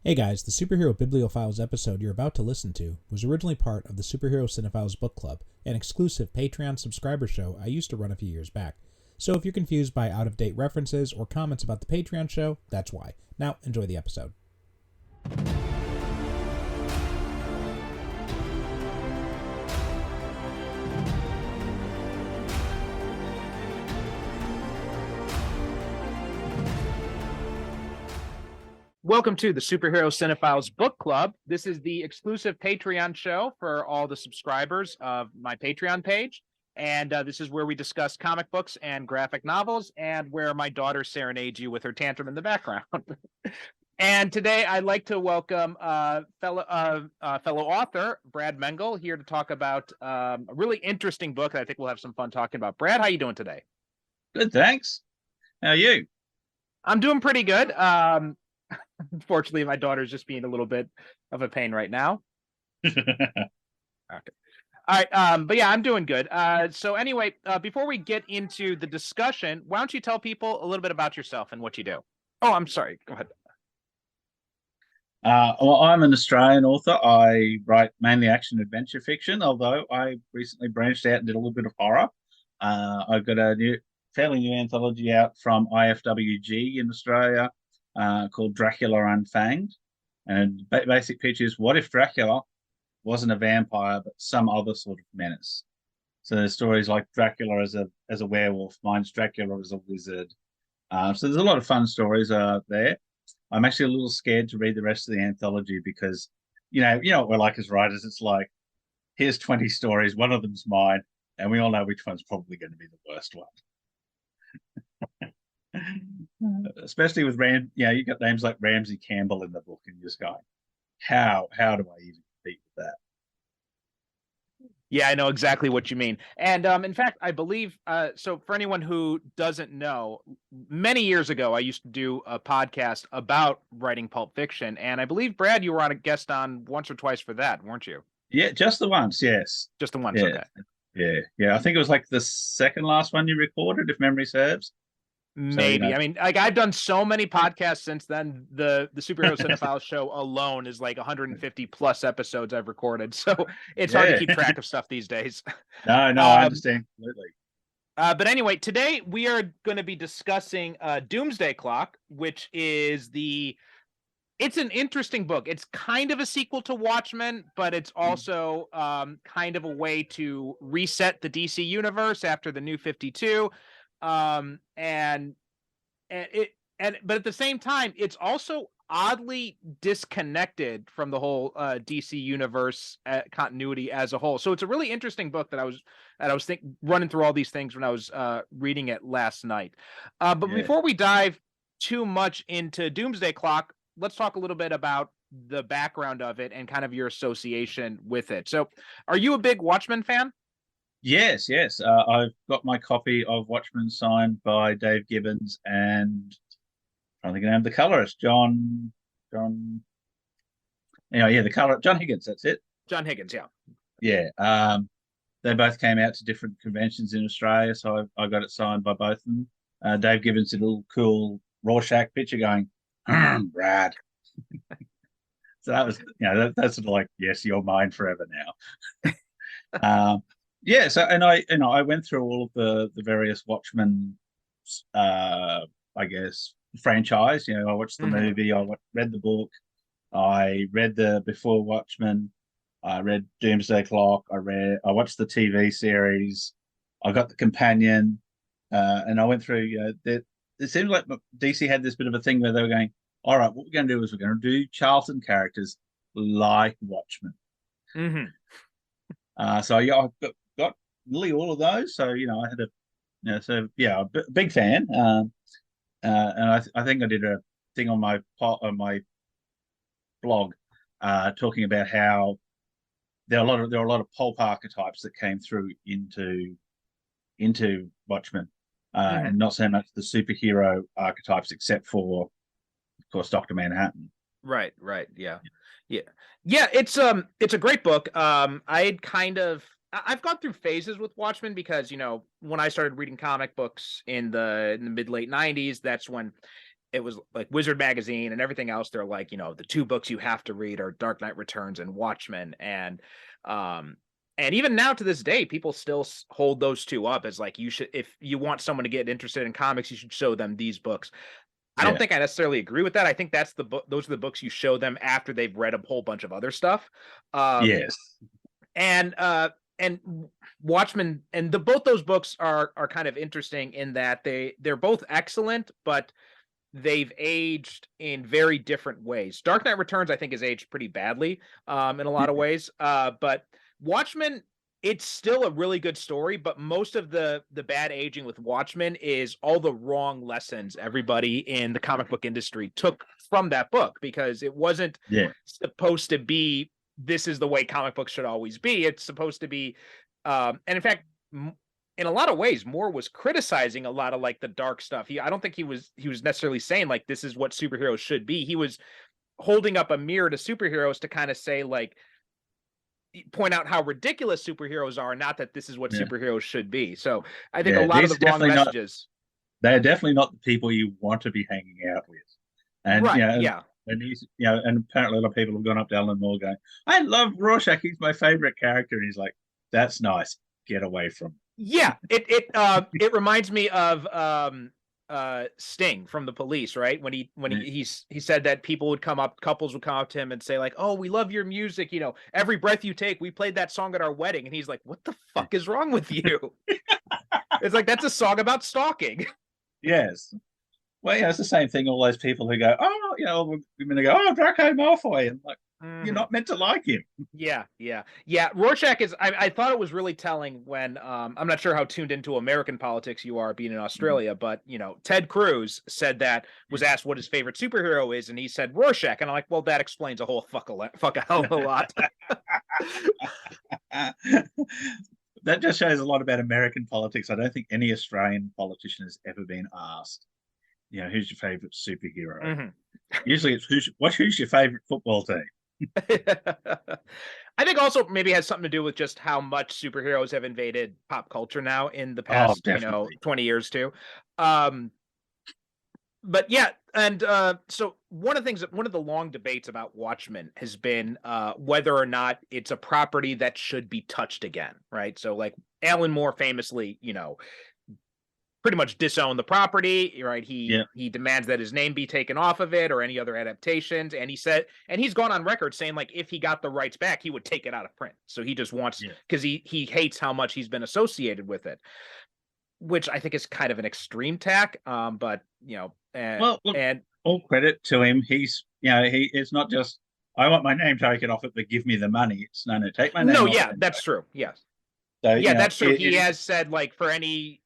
Hey guys, the Superhero Bibliophiles episode you're about to listen to was originally part of the Superhero Cinephiles Book Club, an exclusive Patreon subscriber show I used to run a few years back. So if you're confused by out-of-date references or comments about the Patreon show, that's why. Now, enjoy the episode. Welcome to the Superhero Cinephiles Book Club. This is the exclusive Patreon show for all the subscribers of my Patreon page. And this is where we discuss comic books and graphic novels and where my daughter serenades you with her tantrum in the background. And today I'd like to welcome fellow author Brad Mengel here to talk about a really interesting book that I think we'll have some fun talking about. Brad, how you doing today? Good, thanks. How are you? I'm doing pretty good. Unfortunately, my daughter's just being a little bit of a pain right now. Okay. All right. But yeah, I'm doing good. So anyway, before we get into the discussion, why don't you tell people a little bit about yourself and what you do? Oh, I'm sorry. Go ahead. Well, I'm an Australian author. I write mainly action adventure fiction, although I recently branched out and did a little bit of horror. I've got a fairly new anthology out from IFWG in Australia called Dracula Unfanged. And basic pitch is, what if Dracula wasn't a vampire, but some other sort of menace? So there's stories like Dracula as a werewolf, mine's Dracula as a wizard. So there's a lot of fun stories there. I'm actually a little scared to read the rest of the anthology because, you know what we're like as writers. It's like, here's 20 stories, one of them's mine, and we all know which one's probably going to be the worst one. Especially with you got names like Ramsey Campbell in the book, and you're just going, how do I even compete with that? Yeah, I know exactly what you mean. And in fact, I believe, so for anyone who doesn't know, many years ago, I used to do a podcast about writing pulp fiction. And I believe, Brad, you were on a guest on once or twice for that, weren't you? Yeah, just the once, yes. Just the once, yeah. Okay. Yeah. I think it was like the second last one you recorded, if memory serves. Maybe. I mean, like, I've done so many podcasts since then. The Superhero Cinephiles show alone is like 150 plus episodes I've recorded. So it's hard to keep track of stuff these days. No, I understand completely. But anyway, today we are going to be discussing Doomsday Clock, which is it's an interesting book. It's kind of a sequel to Watchmen, but it's also kind of a way to reset the DC universe after the New 52. But at the same time, it's also oddly disconnected from the whole DC universe continuity as a whole. So it's a really interesting book that I was running through all these things when I was reading it last night. But before we dive too much into Doomsday Clock, let's talk a little bit about the background of it and kind of your association with it. So, are you a big Watchmen fan? Yes. I've got my copy of Watchmen signed by Dave Gibbons and I think I am the colorist, John. The color, John Higgins. That's it. John Higgins, yeah. Yeah. They both came out to different conventions in Australia, so I got it signed by both of them. Dave Gibbons did a little cool Rorschach picture going, Brad. So that was, that's sort of like, yes, you're mine forever now. Yeah, so I went through all of the various Watchmen, I guess, franchise. I watched the movie, read the book, I read the Before Watchmen, I read Doomsday Clock, I watched the TV series, I got the companion, and I went through. It seems like DC had this bit of a thing where they were going, all right, what we're going to do is we're going to do Charlton characters like Watchmen. So yeah, I've got nearly all of those. So I had a big fan. And I think I did a thing on my blog talking about how there are a lot of pulp archetypes that came through into Watchmen, and not so much the superhero archetypes, except for, of course, Dr. Manhattan. Right. Yeah. It's a great book. I've gone through phases with Watchmen because when I started reading comic books in the mid late 90s, that's when it was like Wizard Magazine and everything else. They're like, the two books you have to read are Dark Knight Returns and Watchmen. And even now to this day, people still hold those two up as like, you should, if you want someone to get interested in comics, you should show them these books. I don't think I necessarily agree with that. I think that's the book. Those are the books you show them after they've read a whole bunch of other stuff. Yes. And Watchmen and both those books are kind of interesting in that they're both excellent, but they've aged in very different ways. Dark Knight Returns, I think, has aged pretty badly in a lot of ways. But Watchmen, it's still a really good story, but most of the bad aging with Watchmen is all the wrong lessons everybody in the comic book industry took from that book, because it wasn't supposed to be, this is the way comic books should always be. It's supposed to be, and in fact, in a lot of ways, Moore was criticizing a lot of like the dark stuff. I don't think he was necessarily saying like, this is what superheroes should be. He was holding up a mirror to superheroes to kind of say like, point out how ridiculous superheroes are, not that this is what superheroes should be. So I think a lot of the wrong messages. They're definitely not the people you want to be hanging out with. And and he's, and apparently a lot of people have gone up to Alan Moore going, I love Rorschach, he's my favorite character. And he's like, that's nice. Get away from him. Yeah, it reminds me of Sting from The Police, right? When he said that couples would come up to him and say like, oh, we love your music, every breath you take, we played that song at our wedding. And he's like, what the fuck is wrong with you? It's like, that's a song about stalking. Yes. Well, it's the same thing. All those people who go, oh, women go, oh, Draco Malfoy, and like, you're not meant to like him. Yeah. Rorschach is. I thought it was really telling when I'm not sure how tuned into American politics you are, being in Australia, but Ted Cruz was asked what his favorite superhero is, and he said Rorschach, and I'm like, well, that explains a whole fuck a hell of a lot. That just shows a lot about American politics. I don't think any Australian politician has ever been asked, who's your favorite superhero? Mm-hmm. Usually it's who's your favorite football team? I think also maybe has something to do with just how much superheroes have invaded pop culture now in the past 20 years too. But yeah, and so one of the long debates about Watchmen has been whether or not it's a property that should be touched again, right? So like Alan Moore famously, pretty much disown the property, right? He demands that his name be taken off of it or any other adaptations. And he's gone on record saying like, if he got the rights back, he would take it out of print. So he just wants, because he hates how much he's been associated with it, which I think is kind of an extreme tack. But all credit to him. He's, it's not just, I want my name taken off it, but give me the money. It's no, take my name. No, yeah, that's true. Yes. So, that's true. He has said like for any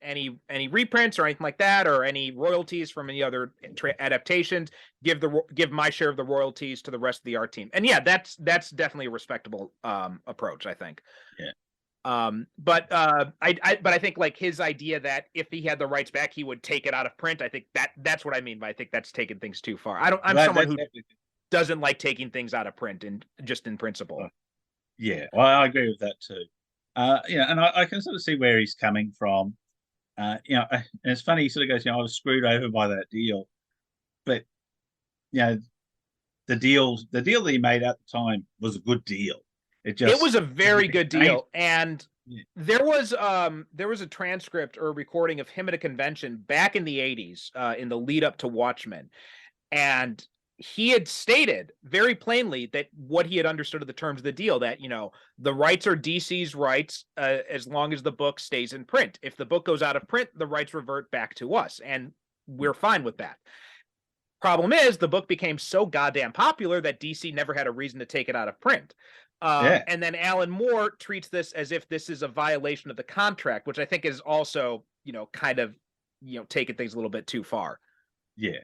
reprints or anything like that, or any royalties from any other adaptations, give my share of the royalties to the rest of the art team. And that's definitely a respectable approach, I think. Yeah. But I think like his idea that if he had the rights back, he would take it out of print. I think that's what I mean by I think that's taking things too far. I'm someone who doesn't like taking things out of print and just in principle. Yeah, well, I agree with that too. And I can sort of see where he's coming from. And it's funny, he sort of goes, I was screwed over by that deal. But, the deal that he made at the time was a good deal. It was a very good deal. And there was a transcript or a recording of him at a convention back in the 80s, in the lead up to Watchmen. And he had stated very plainly that what he had understood of the terms of the deal, that, the rights are DC's rights as long as the book stays in print. If the book goes out of print, the rights revert back to us, and we're fine with that. Problem is, the book became so goddamn popular that DC never had a reason to take it out of print. And then Alan Moore treats this as if this is a violation of the contract, which I think is also, kind of, taking things a little bit too far. Yeah.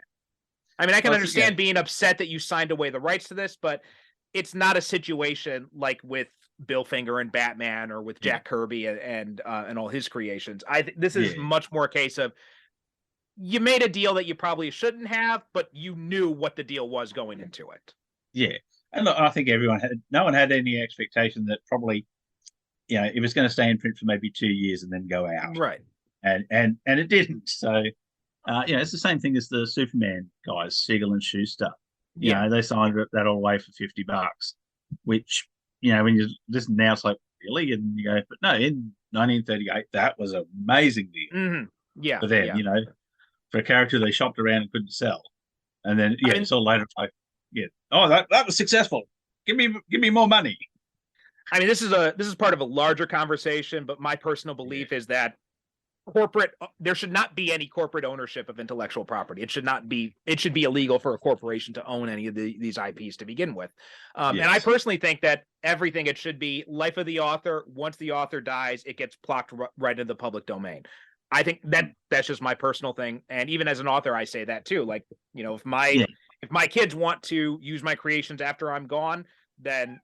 I mean, I can understand being upset that you signed away the rights to this, but it's not a situation like with Bill Finger and Batman or with Jack Kirby and all his creations. This is much more a case of you made a deal that you probably shouldn't have, but you knew what the deal was going into it. Yeah. And look, I think no one had any expectation that probably, it was going to stay in print for maybe 2 years and then go out. Right. And it didn't. So It's the same thing as the Superman guys, Siegel and Schuster. Yeah. They signed that all away for $50, which, when you listen now, it's like, really? And you go, but no, in 1938, that was an amazing deal Yeah. for them, Yeah. for a character they shopped around and couldn't sell. And then, I mean, it's all later, it's like, oh, that was successful. Give me more money. I mean, this is part of a larger conversation, but my personal belief is that there should not be any corporate ownership of intellectual property. It should be illegal for a corporation to own any of these IPs to begin with. And I personally think that everything, it should be life of the author. Once the author dies, it gets plopped right into the public domain. I think that's just my personal thing. And even as an author, I say that too. Like, if my kids want to use my creations after I'm gone, then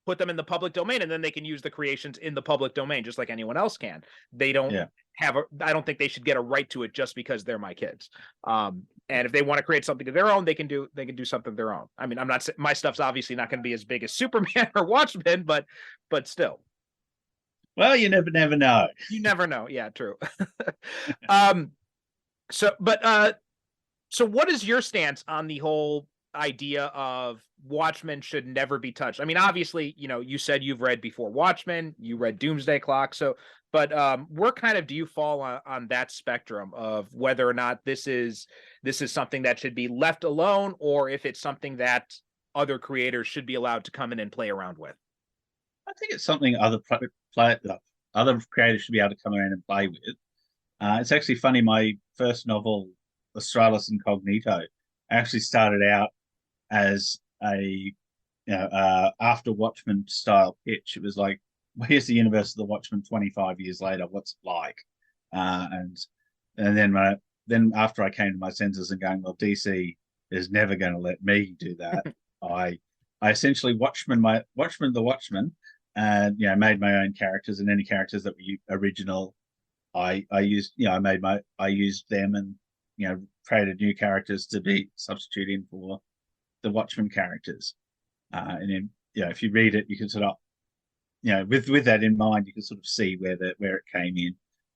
put them in the public domain, and then they can use the creations in the public domain just like anyone else can. They don't I don't think they should get a right to it just because they're my kids. And if they want to create something of their own, they can do something of their own. I mean, my stuff's obviously not going to be as big as Superman or Watchmen, but still. Well, you never know. You never know. Yeah, true. So what is your stance on the whole idea of Watchmen should never be touched? I mean, obviously, you said you've read before Watchmen, you read Doomsday Clock, but where kind of do you fall on that spectrum of whether or not this is something that should be left alone, or if it's something that other creators should be allowed to come in and play around with? I think it's something other creators should be able to come around and play with. It's actually funny. My first novel, Australis Incognito, actually started out as a after Watchmen style pitch. It was like, well, here's the universe of the Watchmen 25 years later. What's it like? And then after I came to my senses and going, well, DC is never going to let me do that. I essentially Watchmen the Watchmen, and made my own characters, and any characters that were original, I used them, and created new characters to be substituting for the Watchmen characters. And then if you read it, you can sort of with that in mind, you can sort of see where it came in,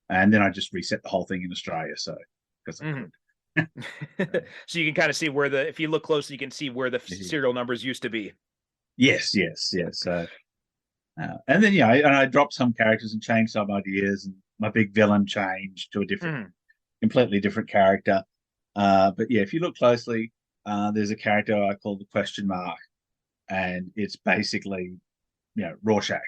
and then I just reset the whole thing in Australia. So because I could. So you can kind of see if you look closely, you can see where the serial numbers used to be. Yes. So, and then and I dropped some characters and changed some ideas, and my big villain changed to a different, completely different character. But if you look closely, there's a character I call the question mark, and it's basically Rorschach.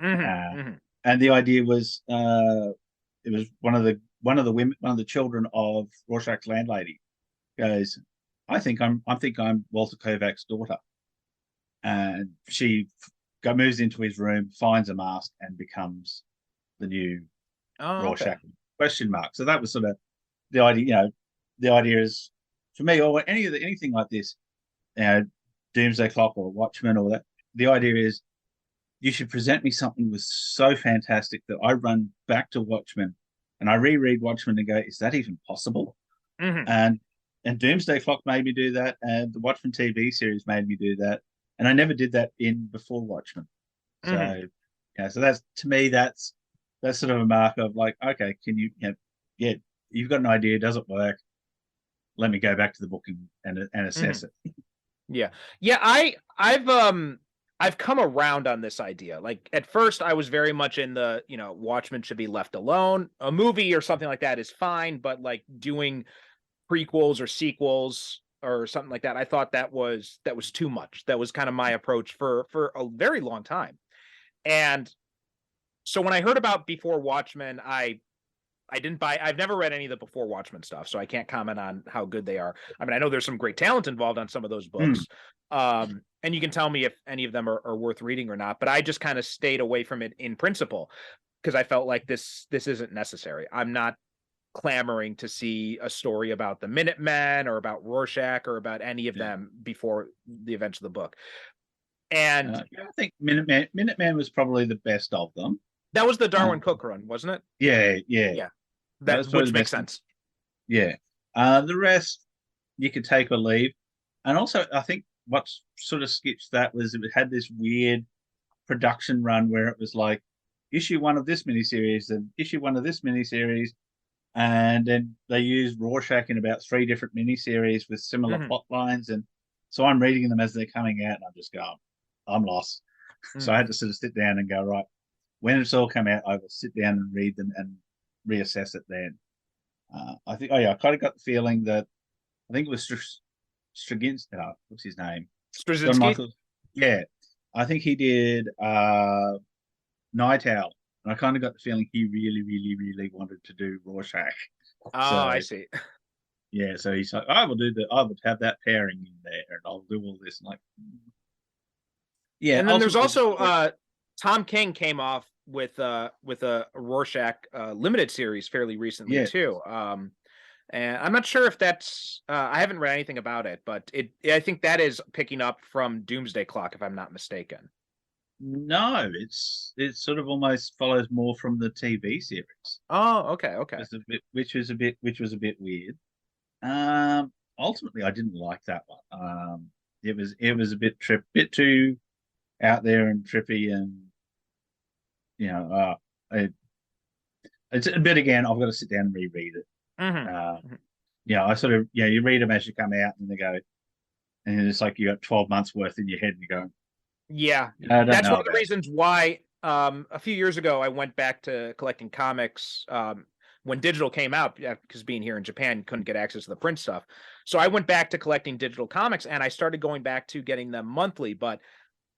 And the idea was it was one of the children of Rorschach's landlady goes, I think I'm Walter Kovac's daughter, and she moves into his room, finds a mask, and becomes the new Rorschach question mark. So that was sort of the idea. The idea is, for me, or anything like this, Doomsday Clock or Watchmen or that, the idea is you should present me something was so fantastic that I run back to Watchmen and I reread Watchmen and go, is that even possible? And Doomsday Clock made me do that, and the Watchmen TV series made me do that, and I never did that before Watchmen. So so that's, to me, that's sort of a mark of like, okay, can you've got an idea, does it work? Let me go back to the book and assess it. I've come around on this idea. Like, at first I was very much in the, Watchmen should be left alone. A movie or something like that is fine, but like doing prequels or sequels or something like that, I thought that was too much. That was kind of my approach for a very long time. And so when I heard about Before Watchmen, I've never read any of the Before Watchmen stuff, so I can't comment on how good they are. I mean, I know there's some great talent involved on some of those books. And you can tell me if any of them are worth reading or not, but I just kind of stayed away from it in principle because I felt like this isn't necessary. I'm not clamoring to see a story about the Minutemen or about Rorschach or about any of them before the events of the book. And I think Minuteman was probably the best of them. That was the Darwin Cook run, wasn't it? Yeah. Which makes sense. Yeah. The rest you could take or leave. And also, I think what sort of skipped that was it had this weird production run where it was like issue 1 of this miniseries and issue 1 of this miniseries, And then they used Rorschach in about 3 different miniseries with similar Mhm. plot lines. And so I'm reading them as they're coming out, and I'm just going, I'm lost. So I had to sort of sit down and go, right, when it's all come out, I will sit down and read them and reassess it then. I think, I kind of got the feeling that I think it was Straczynski. What's his name? John Straczynski? Michael. Yeah, I think he did Night Owl, and I kind of got the feeling he really, really, really wanted to do Rorschach. Oh, So I see. yeah, so he's like, I would have that pairing in there, and I'll do all this. And like, yeah, And then there's ultimately the also story. Tom King came off with a Rorschach limited series fairly recently Yeah, too. And I'm not sure if that's I haven't read anything about it, but I think that is picking up from Doomsday Clock, if I'm not mistaken. no, it sort of almost follows more from the TV series. Oh, okay, okay. It's a bit, which was a bit weird. Ultimately, I didn't like that one. It was a bit too out there and trippy, and you know, it, it's a bit again. I've got to sit down and reread it. Hmm. Uh, yeah, I sort of you read them as you come out, and they go, and it's like you got 12 months worth in your head, and you're going, Yeah, I don't that's know one of the about reasons why a few years ago I went back to collecting comics when digital came out, because being here in Japan couldn't get access to the print stuff. So I went back to collecting digital comics, and I started going back to getting them monthly, but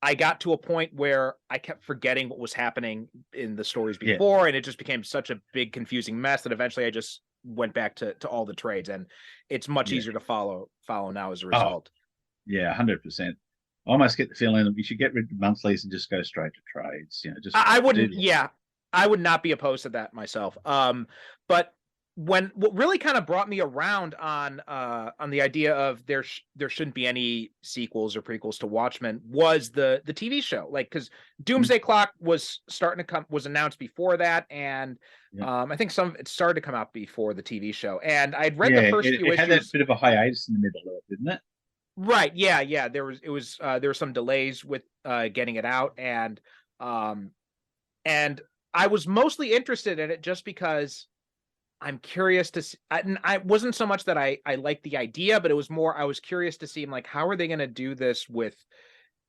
I got to a point where I kept forgetting what was happening in the stories yeah, before, and it just became such a big confusing mess that eventually I just went back to all the trades, and it's much yeah. easier to follow now as a Oh, result. yeah, 100%. I almost get the feeling that we should get rid of monthlies and just go straight to trades. Just I do wouldn't, the yeah, I would not be opposed to that myself. But what really kind of brought me around on the idea of there shouldn't be any sequels or prequels to Watchmen was the TV show. Like, because Doomsday Clock was starting to was announced before that, and yeah. I think it started to come out before the TV show. And I'd read Yeah, the first few it had that issues. bit of a hiatus in the middle of it, didn't it? Right, yeah, yeah. There were some delays with getting it out, um and I was mostly interested in it just because I'm curious to see. I wasn't so much that I liked the idea, but it was more I was curious to see, like, how are they going to do this with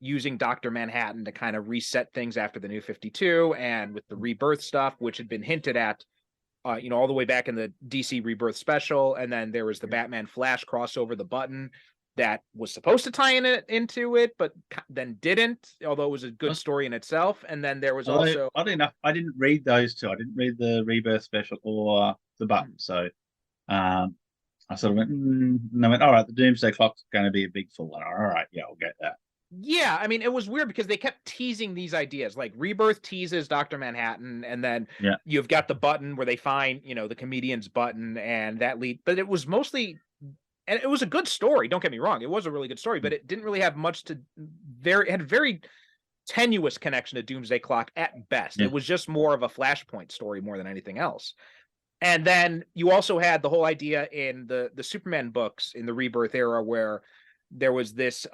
using Dr. Manhattan to kind of reset things after the New 52 and with the rebirth stuff, which had been hinted at, all the way back in the DC Rebirth special, and then there was the Yeah. Batman Flash crossover, the Button, that was supposed to tie into it, but then didn't, although it was a good story in itself. And then there was Although, also oddly enough, I didn't read those two. I didn't read the Rebirth special or the Button. So I sort of went, and I went, all right, the Doomsday Clock's going to be a big full one. All right, yeah, I'll get that. Yeah, I mean, it was weird because they kept teasing these ideas. Like Rebirth teases Dr. Manhattan, and then Yeah. you've got the Button where they find, the comedian's button, and that lead. But it was mostly, and it was a good story. Don't get me wrong, it was a really good story, but it didn't really have much to. It had a very tenuous connection to Doomsday Clock at best. Yeah. It was just more of a Flashpoint story more than anything else. And then you also had the whole idea in the Superman books in the Rebirth era where there was this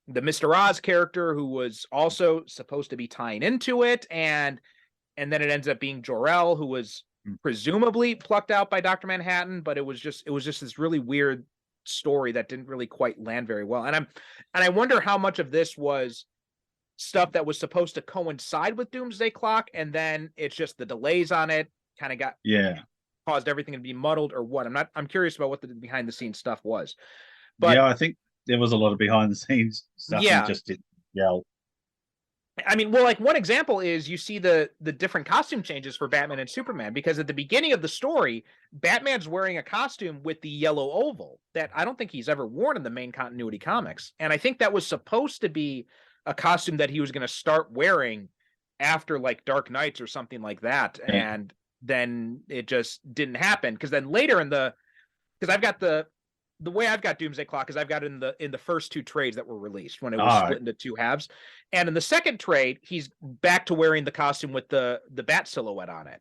the Mr. Oz character who was also supposed to be tying into it, and then it ends up being Jor-El, who was presumably plucked out by Dr. Manhattan, but it was just this really weird story that didn't really quite land very well. And I wonder how much of this was stuff that was supposed to coincide with Doomsday Clock, and then it's just the delays on it kind of Yeah. caused everything to be muddled, or what. I'm curious about what the behind the scenes stuff was. But Yeah, I think there was a lot of behind the scenes stuff and it yeah, just didn't gel. I mean, well, like one example is you see the different costume changes for Batman and Superman, because at the beginning of the story, Batman's wearing a costume with the yellow oval that I don't think he's ever worn in the main continuity comics. And I think that was supposed to be a costume that he was going to start wearing after like Dark Knights or something like that. Yeah. And then it just didn't happen, because then later because I've got the way I've got Doomsday Clock is I've got it in the first two trades that were released when it was split into two halves. And in the second trade, he's back to wearing the costume with the bat silhouette on it.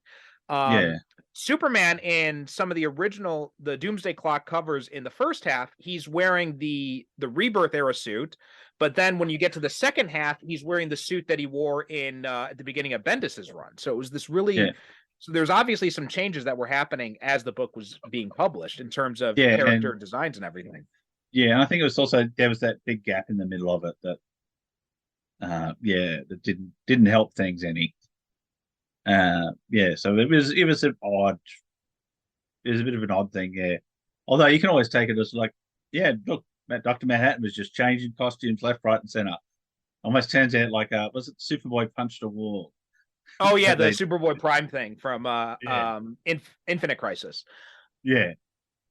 Yeah. Superman in some of the Doomsday Clock covers in the first half, he's wearing the Rebirth era suit, but then when you get to the second half, he's wearing the suit that he wore in at the beginning of Bendis's run. So it was this really Yeah. So there's obviously some changes that were happening as the book was being published in terms of Yeah, character and designs and everything. yeah, and I think it was also there was that big gap in the middle of it that that didn't help things any. So it was a bit of an odd thing, yeah. Although you can always take it as like, yeah, look, Dr. Manhattan was just changing costumes left, right, and center. Almost turns out like was it Superboy punched a wall? Oh yeah, That the they Superboy Prime thing from yeah. Infinite Crisis. Yeah.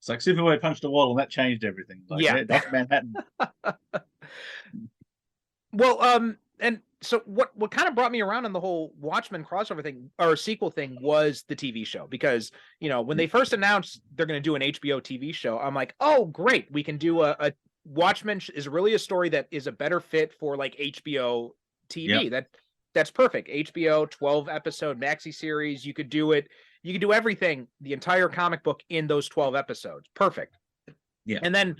It's like Superboy punched a wall and that changed everything. Like, Yeah. yeah, Dr. Manhattan. Well, and so what kind of brought me around on the whole Watchmen crossover thing or sequel thing was the TV show, because when they first announced they're going to do an HBO TV show, I'm like, oh great, we can do a Watchmen is really a story that is a better fit for like HBO TV. Yep. That's perfect. HBO 12 episode maxi series. You could do it. You could do everything, the entire comic book in those 12 episodes. Perfect. Yeah. And then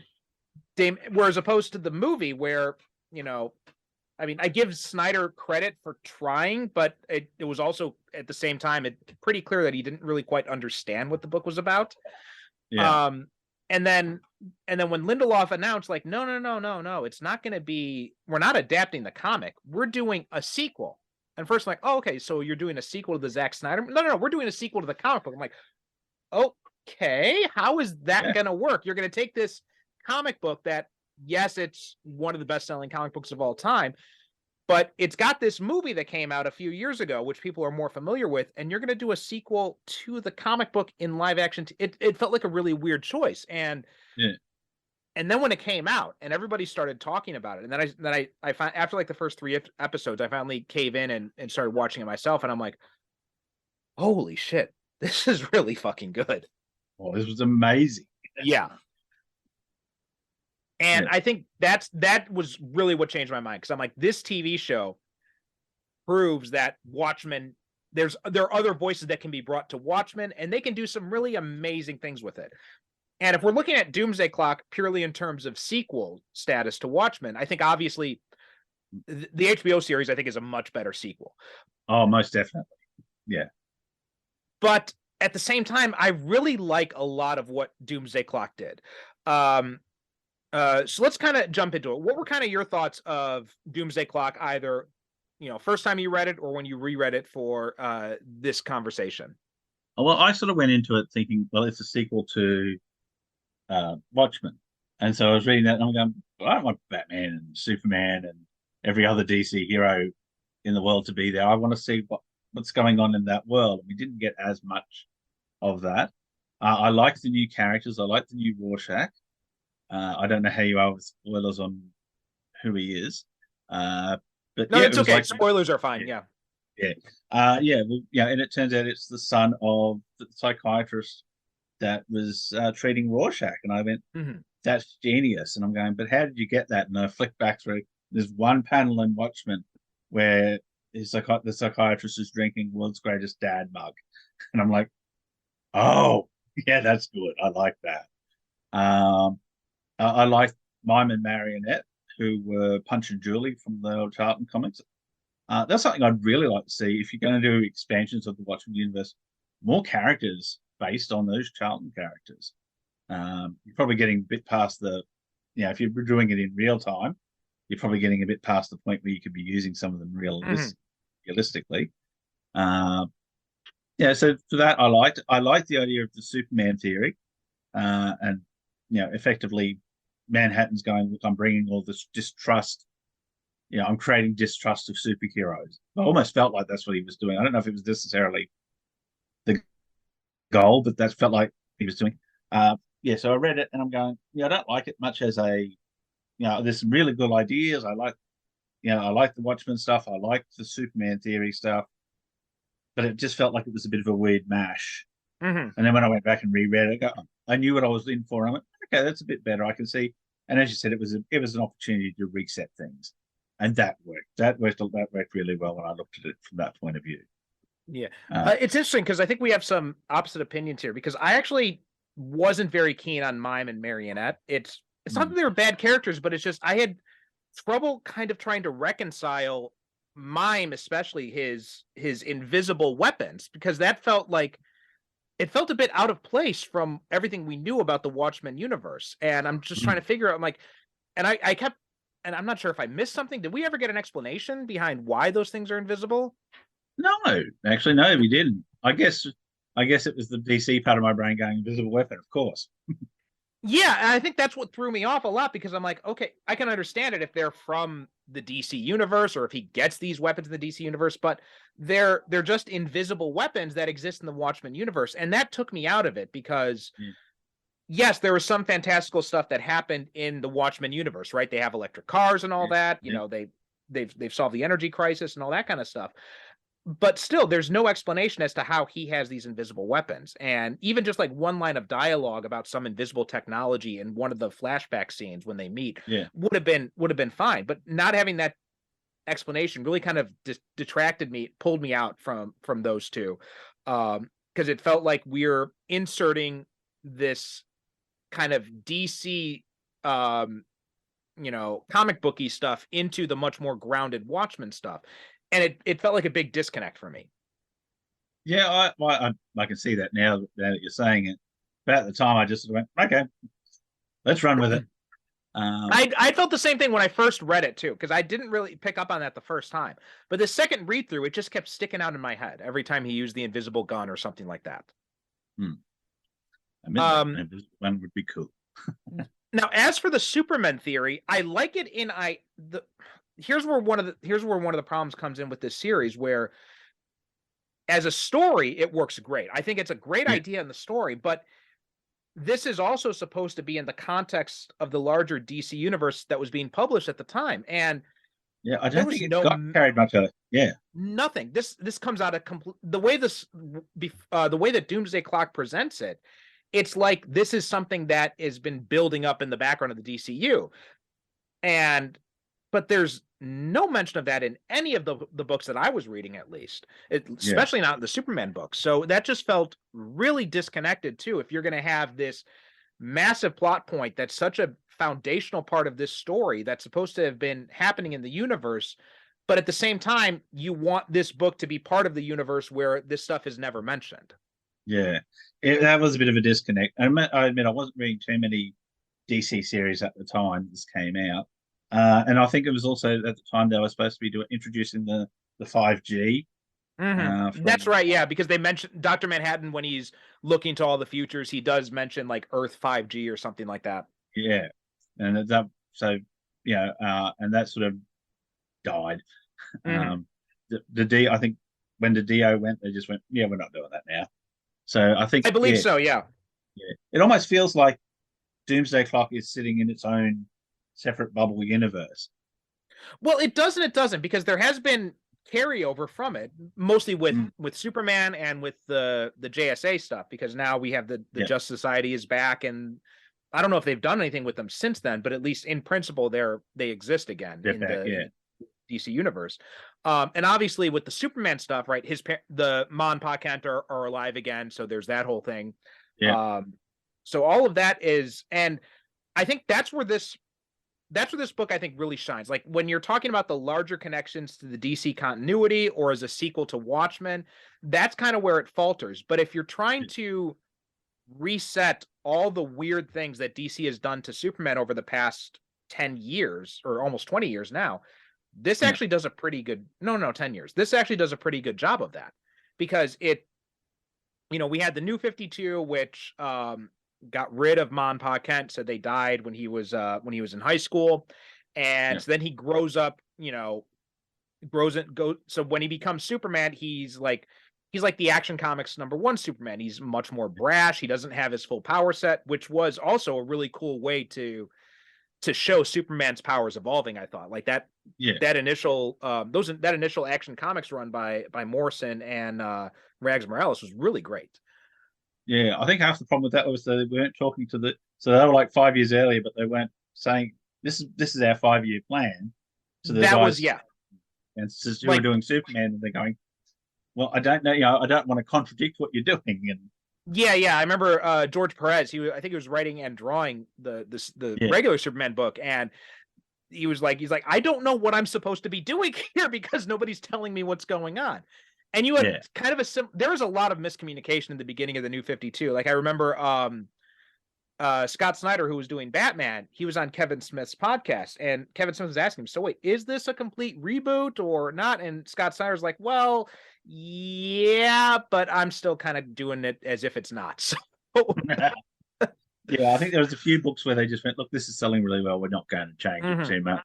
whereas opposed to the movie where, I mean, I give Snyder credit for trying, but it was also at the same time pretty clear that he didn't really quite understand what the book was about. Yeah. And then when Lindelof announced, like, no, it's not going to be. We're not adapting the comic. We're doing a sequel. And first, I'm like, oh, okay, so you're doing a sequel to the Zack Snyder? No, we're doing a sequel to the comic book. I'm like, okay, how is that going to work? You're going to take this comic book that, yes, it's one of the best-selling comic books of all time, but it's got this movie that came out a few years ago, which people are more familiar with, and you're going to do a sequel to the comic book in live action. It felt like a really weird choice, and then when it came out and everybody started talking about it, and then I found after like the first 3 episodes, I finally cave in and started watching it myself, and I'm like, holy shit, this is really fucking good. Oh, this was amazing. Yeah. And I think that was really what changed my mind, because I'm like, this TV show proves that Watchmen, there are other voices that can be brought to Watchmen, and they can do some really amazing things with it. And if we're looking at Doomsday Clock purely in terms of sequel status to Watchmen, I think obviously the HBO series, I think, is a much better sequel. Oh, most definitely. Yeah. But at the same time, I really like a lot of what Doomsday Clock did. So let's kind of jump into it. What were kind of your thoughts of Doomsday Clock, either, first time you read it or when you reread it for this conversation? Well, I sort of went into it thinking, well, it's a sequel to Watchmen. And so I was reading that and I'm going, well, I don't want Batman and Superman and every other DC hero in the world to be there. I want to see what's going on in that world. We didn't get as much of that. I like the new characters. I like the new Rorschach. I don't know how you are with spoilers on who he is. But no, yeah, it's okay. Spoilers are fine. Yeah. And it turns out it's the son of the psychiatrist that was treating Rorschach. And I went, that's genius. And I'm going, but how did you get that? And I flicked back through. There's one panel in Watchmen where the psychiatrist is drinking world's greatest dad mug. And I'm like, oh, yeah, that's good. I like that. I like Mime and Marionette, who were Punch and Julie from the old Charlton comics. That's something I'd really like to see. If you're going to do expansions of the Watchmen universe, more characters based on those Charlton characters. You're probably getting a bit past if you're doing it in real time, you're probably getting a bit past the point where you could be using some of them realistically. So for that, I liked the idea of the Superman theory, and effectively, Manhattan's going, look, I'm bringing all this distrust. I'm creating distrust of superheroes. I almost felt like that's what he was doing. I don't know if it was necessarily the goal, but that felt like he was doing. So I read it and I'm going, I don't like it much as there's some really good ideas. I like the Watchmen stuff. I like the Superman theory stuff, but it just felt like it was a bit of a weird mash. And then when I went back and reread it, I knew what I was in for. And I went, okay, that's a bit better. I can see. And as you said, it was an opportunity to reset things, and that worked. That worked really well when I looked at it from that point of view. Yeah, it's interesting because I think we have some opposite opinions here. Because I actually wasn't very keen on Mime and Marionette. It's not that they were bad characters, but it's just I had trouble kind of trying to reconcile mime, especially his invisible weapons, because that felt like it felt a bit out of place from everything we knew about the Watchmen universe. And I'm just trying to figure out, I'm like, and I kept, and I'm not sure if I missed something. Did we ever get an explanation behind why those things are invisible? No, actually, no, we didn't. I guess it was the DC part of my brain going invisible weapon, of course. Yeah, and I think that's what threw me off a lot, because I'm like, okay, I can understand it if they're from the DC universe or if he gets these weapons in the DC universe, but they're just invisible weapons that exist in the Watchmen universe, and that took me out of it because Yeah. yes, there was some fantastical stuff that happened in the Watchmen universe, right? They have electric cars and all that, you Yeah. know, they've solved the energy crisis and all that kind of stuff. But still, there's no explanation as to how he has these invisible weapons. And even just like one line of dialogue about some invisible technology in one of the flashback scenes when they meet Yeah. would have been fine. But not having that explanation really kind of detracted me, pulled me out from those two, because it felt like we're inserting this kind of DC, comic booky stuff into the much more grounded Watchmen stuff, and it felt like a big disconnect for me. Yeah, I can see that now that you're saying it. But at the time, I just went, okay, let's run with it. I felt the same thing when I first read it too, because I didn't really pick up on that the first time. But the second read through, it just kept sticking out in my head every time he used the invisible gun or something like that. I mean, invisible one would be cool. Now, as for the Superman theory, I like it in here's where one of the problems comes in with this series, where as a story, it works great. I think it's a great idea in the story, but this is also supposed to be in the context of the larger DC universe that was being published at the time. And yeah, I don't think it got carried much of it. Yeah. Nothing. This comes out of the way the way that Doomsday Clock presents it. It's like this is something that has been building up in the background of the DCU. But there's no mention of that in any of the books that I was reading, at least, especially not in the Superman books. So that just felt really disconnected too. If you're going to have this massive plot point that's such a foundational part of this story that's supposed to have been happening in the universe, but at the same time, you want this book to be part of the universe where this stuff is never mentioned. Yeah, that was a bit of a disconnect. I admit I wasn't reading too many DC series at the time this came out. And I think it was also at the time they were supposed to be introducing the 5G. That's right, yeah, because they mentioned Dr. Manhattan when he's looking to all the futures, he does mention like Earth 5G or something like that. Yeah, and and that sort of died. I think when the DO went, they just went, yeah, we're not doing that now. So I believe so, yeah. Yeah, it almost feels like Doomsday Clock is sitting in its own separate bubble universe. Well, it does and it doesn't, because there has been carryover from it, mostly with Superman and with the JSA stuff, because now we have the Justice Society is back, and I don't know if they've done anything with them since then, but at least in principle they exist again in the DC universe. And obviously with the Superman stuff, right, the Ma and Pa Kent are alive again, so there's that whole thing. So all of that is, and I think that's where this book I think really shines. Like when you're talking about the larger connections to the DC continuity or as a sequel to Watchmen, that's kind of where it falters. But if you're trying to reset all the weird things that DC has done to Superman over the past 10 years or almost 20 years now, this actually does a pretty good, 10 years. This actually does a pretty good job of that, because we had the New 52, which got rid of Ma and Pa Kent, said they died when he was in high school, and so then he grows up, so when he becomes Superman, he's like the Action Comics #1 Superman. He's much more brash. He doesn't have his full power set, which was also a really cool way to show Superman's powers evolving. I thought like that initial that initial Action Comics run by Morrison and Rags Morales was really great. Yeah, I think half the problem with that was that we weren't talking so they were like 5 years earlier, but they weren't saying this is our 5-year plan. So that guys, was and since you were doing Superman, and they're going, well, I don't know, I don't want to contradict what you're doing. And I remember George Perez. I think he was writing and drawing the regular Superman book, and he's like, I don't know what I'm supposed to be doing here because nobody's telling me what's going on. And you had kind of there was a lot of miscommunication in the beginning of the New 52. Like I remember Scott Snyder, who was doing Batman, he was on Kevin Smith's podcast, and Kevin Smith was asking him, so wait, is this a complete reboot or not? And Scott Snyder's like, well, yeah, but I'm still kind of doing it as if it's not. So yeah, I think there was a few books where they just went, look, this is selling really well, we're not going to change it too much.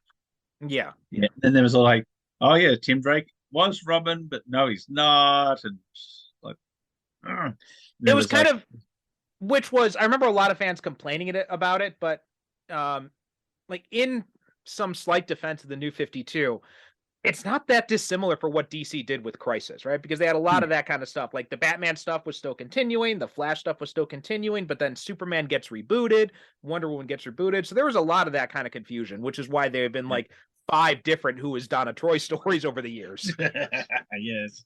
Yeah. And then there was all like, oh yeah, Tim Drake was Robin, but no, he's not. And like, it was kind of, which was, I remember a lot of fans complaining about it, but like in some slight defense of the New 52, it's not that dissimilar for what DC did with Crisis, right? Because they had a lot of that kind of stuff. Like the Batman stuff was still continuing, the Flash stuff was still continuing, but then Superman gets rebooted, Wonder Woman gets rebooted. So there was a lot of that kind of confusion, which is why there have been like 5 different Who is Donna Troy stories over the years. Yes.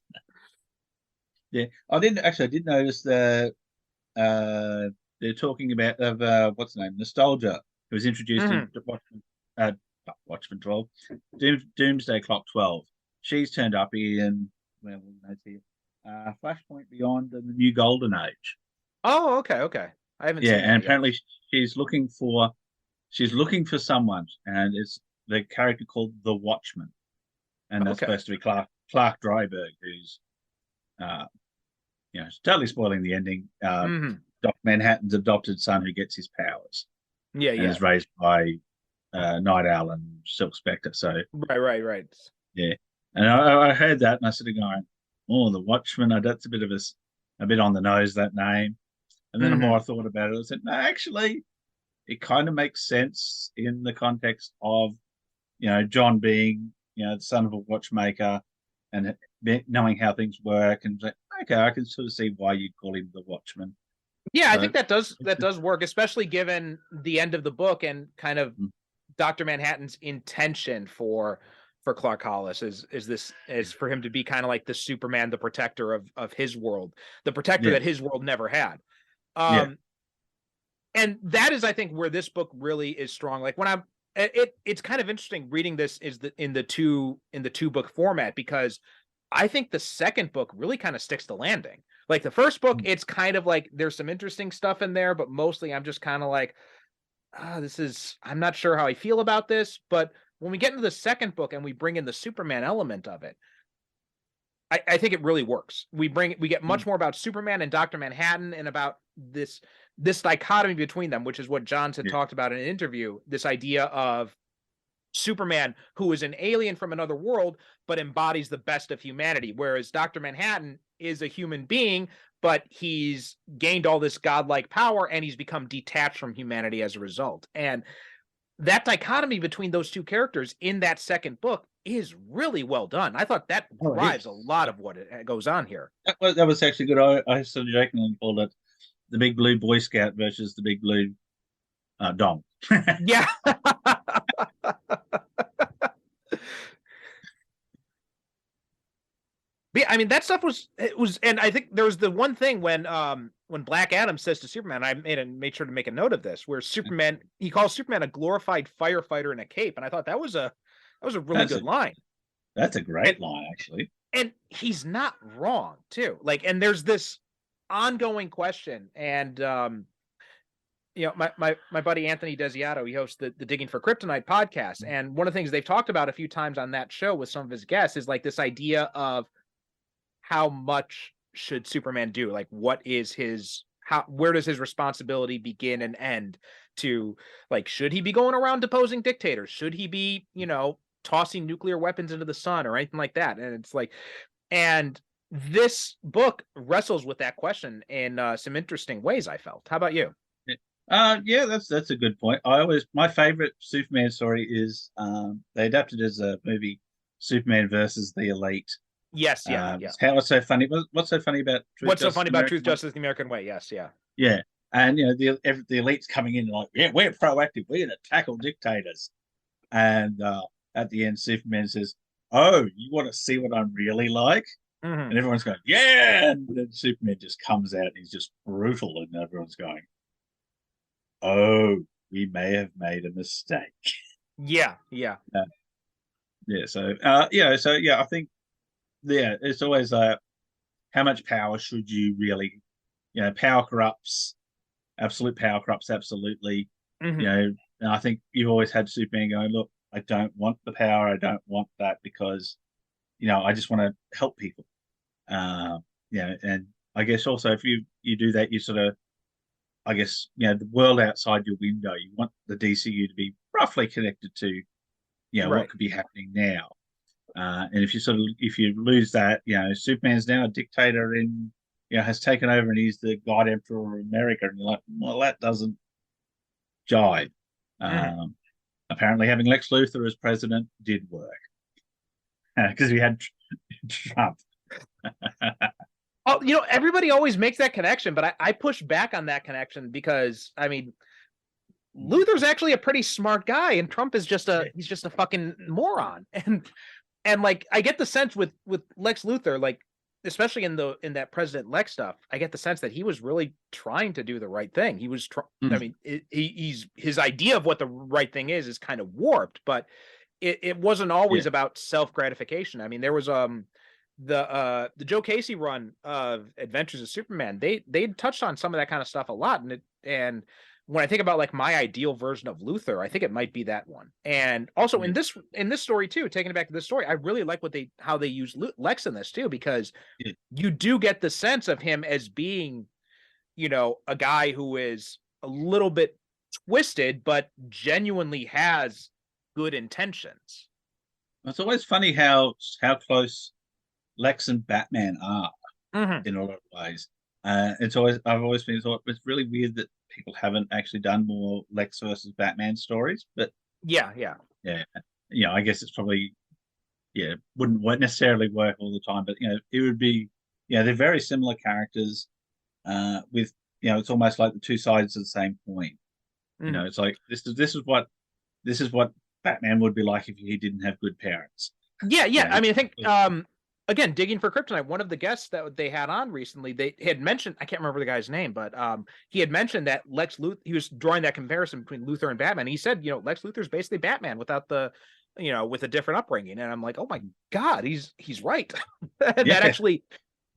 Yeah, I did notice that they're talking about what's the name, Nostalgia, who was introduced in Watchmen 12, Doomsday Clock 12. She's turned up in Flashpoint Beyond and the New Golden Age. Oh, okay. I haven't seen that and yet. apparently she's looking for someone, and it's the character called the Watchman, and that's supposed to be Clark Dryberg, who's totally spoiling the ending. Doc Manhattan's adopted son who gets his powers. And is raised by Night Owl and Silk Spectre. So right. Yeah, and I heard that, and I started going, "Oh, the Watchman." That's a bit on the nose, that name. And then the more I thought about it, I said, "No, actually, it kind of makes sense in the context of, John being, the son of a watchmaker, and knowing how things work, and like, okay, I can sort of see why you'd call him the Watchman." Yeah, I think that does work, especially given the end of the book and kind of Dr. Manhattan's intention for Clark Hollis is for him to be kind of like the Superman, the protector of his world, the protector that his world never had. And that is, I think, where this book really is strong. Like when it's kind of interesting reading this in the two book format, because I think the second book really kind of sticks the landing. Like the first book, it's kind of like there's some interesting stuff in there, but mostly I'm just kind of like, I'm not sure how I feel about this. But when we get into the second book and we bring in the Superman element of it, I think it really works. We get much more about Superman and Dr. Manhattan, and about this dichotomy between them, which is what Johns had talked about in an interview, this idea of Superman, who is an alien from another world, but embodies the best of humanity, whereas Dr. Manhattan is a human being, but he's gained all this godlike power and he's become detached from humanity as a result. And that dichotomy between those two characters in that second book is really well done. I thought that drives a lot of what goes on here. That was actually good. I sort of jokingly called it the Big Blue Boy Scout versus the Big Blue Dom. Yeah. I mean, that stuff was, and I think there was the one thing when Black Adam says to Superman, I made sure to make a note of this, where he calls Superman a glorified firefighter in a cape, and I thought that was a really good line. That's a great line, actually. And he's not wrong too. Like, and there's this ongoing question, and my buddy Anthony Desiato, he hosts the Digging for Kryptonite podcast, and one of the things they've talked about a few times on that show with some of his guests is like this idea of how much should Superman do? Like, where does his responsibility begin and end? To, like, should he be going around deposing dictators? Should he be, tossing nuclear weapons into the sun or anything like that? And it's like, and this book wrestles with that question in some interesting ways, I felt. How about you? Yeah, that's a good point. My favorite Superman story is they adapted as a movie, Superman versus the Elite. Yes, yeah. What's so funny about Truth, Justice, the American Way? Yes, yeah. Yeah, and the Elite's coming in like, yeah, we're proactive, we're gonna tackle dictators, and at the end, Superman says, "Oh, you want to see what I'm really like?" And everyone's going, "Yeah!" And then Superman just comes out and he's just brutal, and everyone's going, "Oh, we may have made a mistake." Yeah, yeah. Yeah. So I think it's always how much power should you really, power corrupts, absolute power corrupts absolutely. Hmm. And I think you've always had Superman going, look, I don't want the power, I don't want that because, I just want to help people. Uh, and I guess also if you do that, you sort of, I guess, the world outside your window, you want the DCU to be roughly connected to, what Right. could be happening now. And if you lose that, Superman's now a dictator has taken over and he's the God Emperor of America, and you're like, well, that doesn't jive. Hmm. Apparently, having Lex Luthor as president did work because we had Trump. Oh, everybody always makes that connection, but I push back on that connection because I mean, Luther's actually a pretty smart guy, and Trump is he's just a fucking moron. And like I get the sense with Lex Luthor, like especially in that President Lex stuff, I get the sense that he was really trying to do the right thing. He was I mean, he's his idea of what the right thing is kind of warped, but it wasn't always Yeah, about self gratification. I mean, there was the Joe Casey run of Adventures of Superman. They touched on some of that kind of stuff a lot, and when I think about like my ideal version of Luthor, I think it might be that one. And also yeah, in this story too, taking it back to this story, I really like how they use Lex in this too, because yeah. you do get the sense of him as being, a guy who is a little bit twisted, but genuinely has good intentions. It's always funny how close Lex and Batman are Mm-hmm. in a lot of ways. I've always been thought it's really weird that people haven't actually done more Lex versus Batman stories, but Yeah, yeah. yeah, I guess it's probably wouldn't necessarily work all the time, but it would be they're very similar characters. With it's almost like the two sides of the same coin. Mm-hmm. It's like this is what Batman would be like if he didn't have good parents. Yeah, yeah. I He's mean, I think again, digging for kryptonite, one of the guests that they had on recently, they had mentioned, I can't remember the guy's name, but he had mentioned that Lex Luthor, he was drawing that comparison between Luthor and Batman. He said, Lex Luthor's basically Batman without with a different upbringing. And I'm like, oh my God, he's right. That yeah, actually,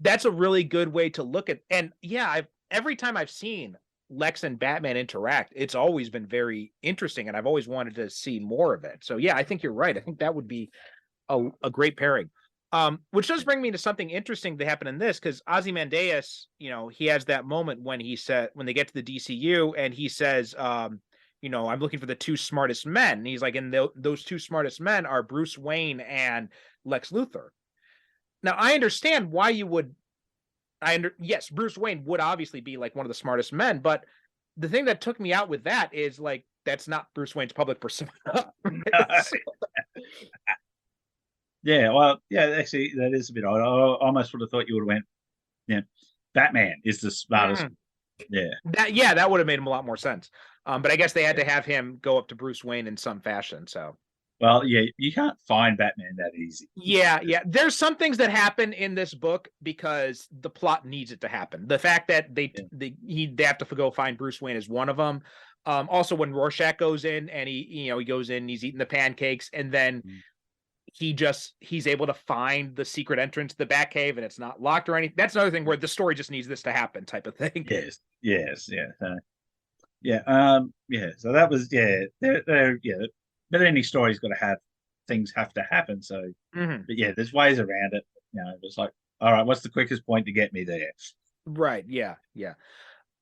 that's a really good way to look at. And yeah, every time I've seen Lex and Batman interact, it's always been very interesting, and I've always wanted to see more of it. So yeah, I think you're right. I think that would be a great pairing. Which does bring me to something interesting that happened in this, because Ozymandias, he has that moment when when they get to the DCU and he says, I'm looking for the two smartest men. And he's like, and those two smartest men are Bruce Wayne and Lex Luthor. Now I understand why you would. Yes, Bruce Wayne would obviously be like one of the smartest men, but the thing that took me out with that is like that's not Bruce Wayne's public persona. So, yeah. Well, yeah. Actually, that is a bit odd. I almost would have thought you would have went. Yeah, Batman is the smartest. mm. Yeah, That would have made him a lot more sense. But I guess they had yeah. to have him go up to Bruce Wayne in some fashion. So Well, yeah, you can't find Batman that easy. yeah, yeah. There's some things that happen in this book because the plot needs it to happen. The fact that they have to go find Bruce Wayne is one of them. Also, when Rorschach goes in and he goes in, and he's eating the pancakes, and then Mm. he's able to find the secret entrance to the Batcave, and it's not locked or anything. That's another thing where the story just needs this to happen, type of thing. Yes, yes, yeah, yeah, yeah. So that was but any story's got to have things have to happen. So, Mm-hmm. but yeah, there's ways around it. It's like, all right, what's the quickest point to get me there? Right. Yeah. Yeah.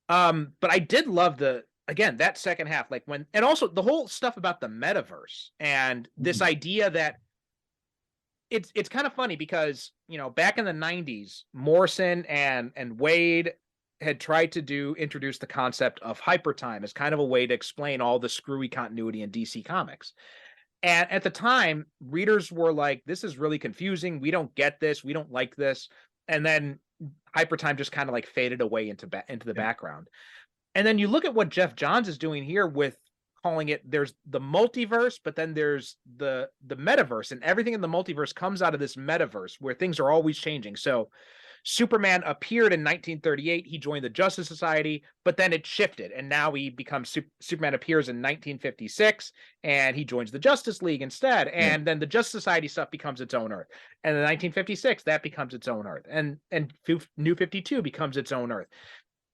But I did love again that second half, like and also the whole stuff about the metaverse and this Mm. idea that it's kind of funny because back in the 90s, Morrison and Wade had tried to introduce the concept of hypertime as kind of a way to explain all the screwy continuity in DC Comics. And at the time, readers were like, this is really confusing. We don't get this. We don't like this. And then hypertime just kind of like faded away into the Yeah. background. And then you look at what Jeff Johns is doing here with calling it, there's the multiverse, but then there's the metaverse, and everything in the multiverse comes out of this metaverse where things are always changing. So Superman appeared in 1938. He joined the Justice Society, but then it shifted, and now he becomes Superman appears in 1956, and he joins the Justice League instead. And then the Justice Society stuff becomes its own Earth. And in 1956, that becomes its own Earth, and New 52 becomes its own Earth.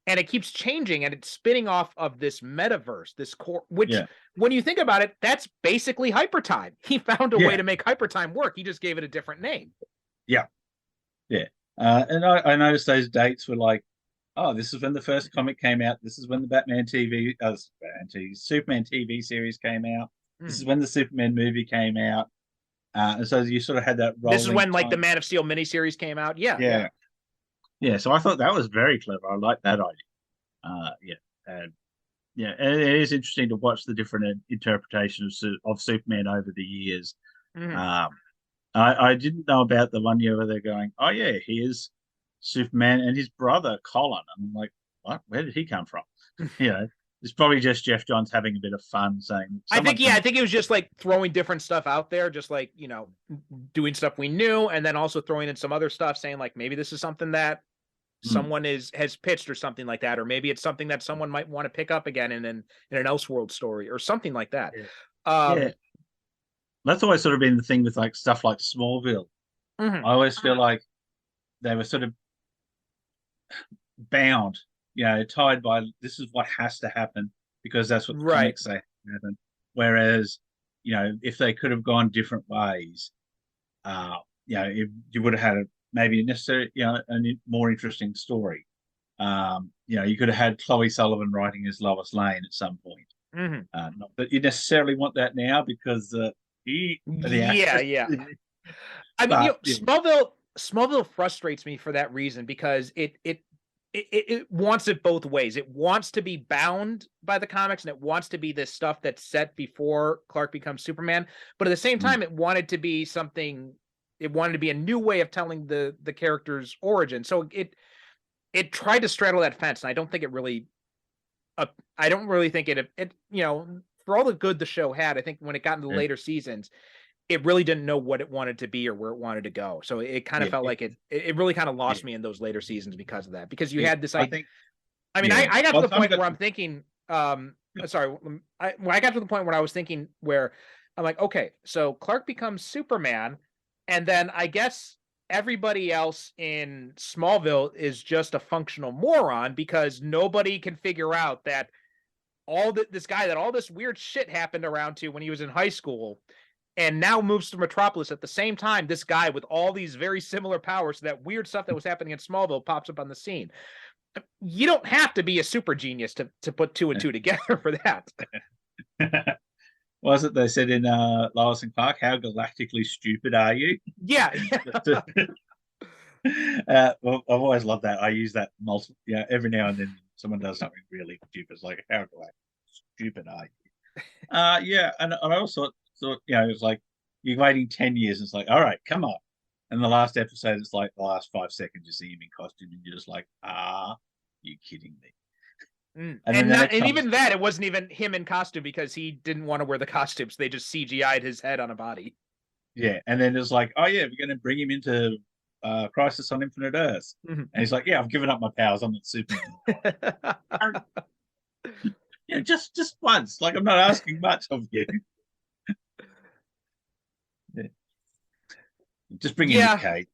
And it keeps changing, and it's spinning off of this metaverse, this core, which when you think about it, that's basically hypertime. He found a way to make hypertime work. He just gave it a different name. Yeah. And I noticed those dates were like, oh, this is when the first comic came out. This is when the Superman TV series came out. This is when the Superman movie came out. And so you sort of had that rolling. This is when like the Man of Steel miniseries came out. Yeah. So I thought that was very clever. I like that idea. And it is interesting to watch the different interpretations of Superman over the years. I didn't know about the one year where they're going, oh yeah, here's Superman and his brother Colin. I'm like, what? Where did he come from? It's probably just Jeff Johns having a bit of fun saying. I think it was just like throwing different stuff out there, just like doing stuff we knew, and then also throwing in some other stuff, saying like maybe this is something that someone has pitched or something like that, or maybe it's something that someone might want to pick up again in an Elseworld story or something like that. That's always sort of been the thing with like stuff like Smallville. I always feel like they were sort of bound, tied by this is what has to happen because that's what comics say happen. Whereas, if they could have gone different ways, if you would have had maybe necessarily, a more interesting story. You could have had Chloe Sullivan writing as Lois Lane at some point. Not that you necessarily want that now because I mean, Smallville frustrates me for that reason because it wants it both ways. It wants to be bound by the comics and it wants to be this stuff that's set before Clark becomes Superman, but at the same time, it wanted to be something. It wanted to be a new way of telling the character's origin. So it tried to straddle that fence, and I don't think it really. I don't really think it for all the good the show had, I think when it got into the later seasons, it really didn't know what it wanted to be or where it wanted to go. So it kind of felt like it really kind of lost me in those later seasons because of that. Because you had this, I got to the point where I'm thinking, I got to the point where I was thinking where I'm like, okay, so Clark becomes Superman, and then I guess everybody else in Smallville is just a functional moron because nobody can figure out that all this weird shit happened around to when he was in high school and now moves to Metropolis at the same time. This guy with all these very similar powers, so that weird stuff that was happening in Smallville pops up on the scene. You don't have to be a super genius to put two and two together for that. Was it they said in Lois and Clark, how galactically stupid are you? Yeah. Well, I've always loved that. I use that every now and then someone does something really stupid. It's like, how stupid are you? And I also thought, it was like you're waiting 10 years and it's like, all right, come on. And the last episode, it's like the last 5 seconds you see him in costume and you're just like, you kidding me? And even that, it wasn't even him in costume because he didn't want to wear the costumes. They just CGI'd his head on a body. Yeah, and then it's like, oh yeah, we're going to bring him into Crisis on Infinite Earths. And he's like, yeah, I've given up my powers. I'm not Superman. Just once. Like, I'm not asking much of you. Just bring in Nick Cage.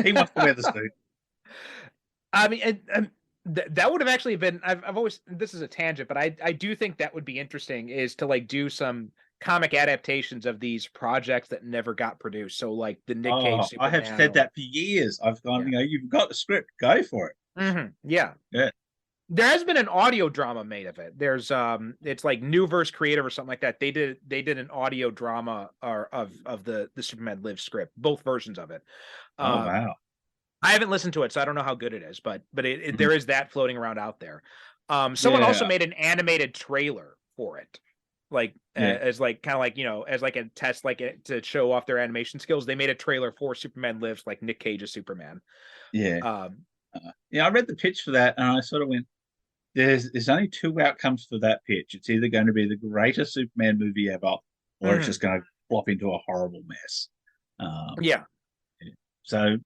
He wants to wear the suit. I mean, that would have actually been. I've always. This is a tangent, but I do think that would be interesting. Is to like do some comic adaptations of these projects that never got produced. So like the Nick Cage Superman. I have said that for years. I've gone, you've got the script, go for it. Yeah. There has been an audio drama made of it. There's it's like Newverse Creative or something like that. They did an audio drama of the Superman Live script, both versions of it. Wow. I haven't listened to it, so I don't know how good it is, but there is that floating around out there. Someone also made an animated trailer for it, like as like kind of like as like a test, like to show off their animation skills. They made a trailer for Superman Lives, like Nick Cage's Superman. I read the pitch for that, and I sort of went, "There's only two outcomes for that pitch. It's either going to be the greatest Superman movie ever, or it's just going to flop into a horrible mess." So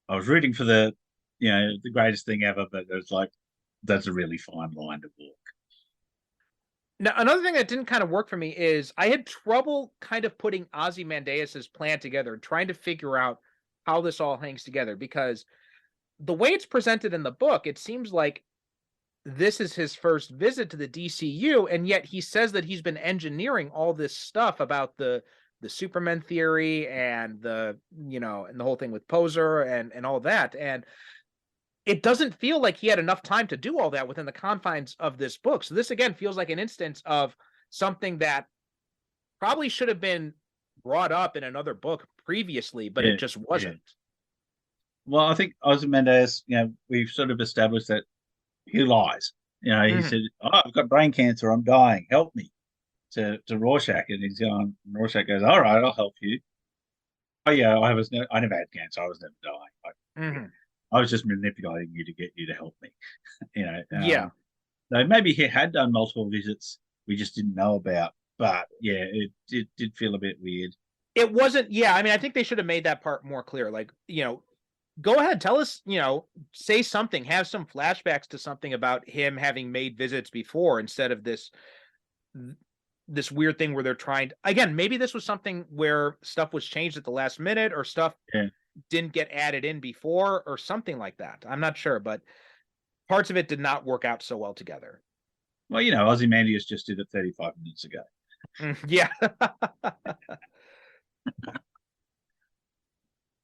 and I was rooting for the greatest thing ever, but it was like that's a really fine line to walk. Now, another thing that didn't kind of work for me is I had trouble kind of putting Ozymandias's plan together, trying to figure out how this all hangs together, because the way it's presented in the book, it seems like this is his first visit to the DCU, and yet he says that he's been engineering all this stuff about the Superman theory and the whole thing with Poser and all that, and it doesn't feel like he had enough time to do all that within the confines of this book. So this again feels like an instance of something that probably should have been brought up in another book previously, but it just wasn't. Yeah. Well, I think Ozymandias, we've sort of established that he lies. He said, "Oh, I've got brain cancer. I'm dying. Help me." To Rorschach, and he's going. Rorschach goes, "All right, I'll help you." Oh yeah, I never had cancer. I was never dying. I was just manipulating you to get you to help me. Yeah. So maybe he had done multiple visits we just didn't know about, but yeah, it did feel a bit weird. It wasn't. Yeah, I mean, I think they should have made that part more clear. Like, go ahead, tell us, say something, have some flashbacks to something about him having made visits before, instead of this weird thing where they're trying to, again, maybe this was something where stuff was changed at the last minute, or stuff didn't get added in before, or something like that. I'm not sure, but parts of it did not work out so well together. Well, Ozymandias just did it 35 minutes ago. Yeah.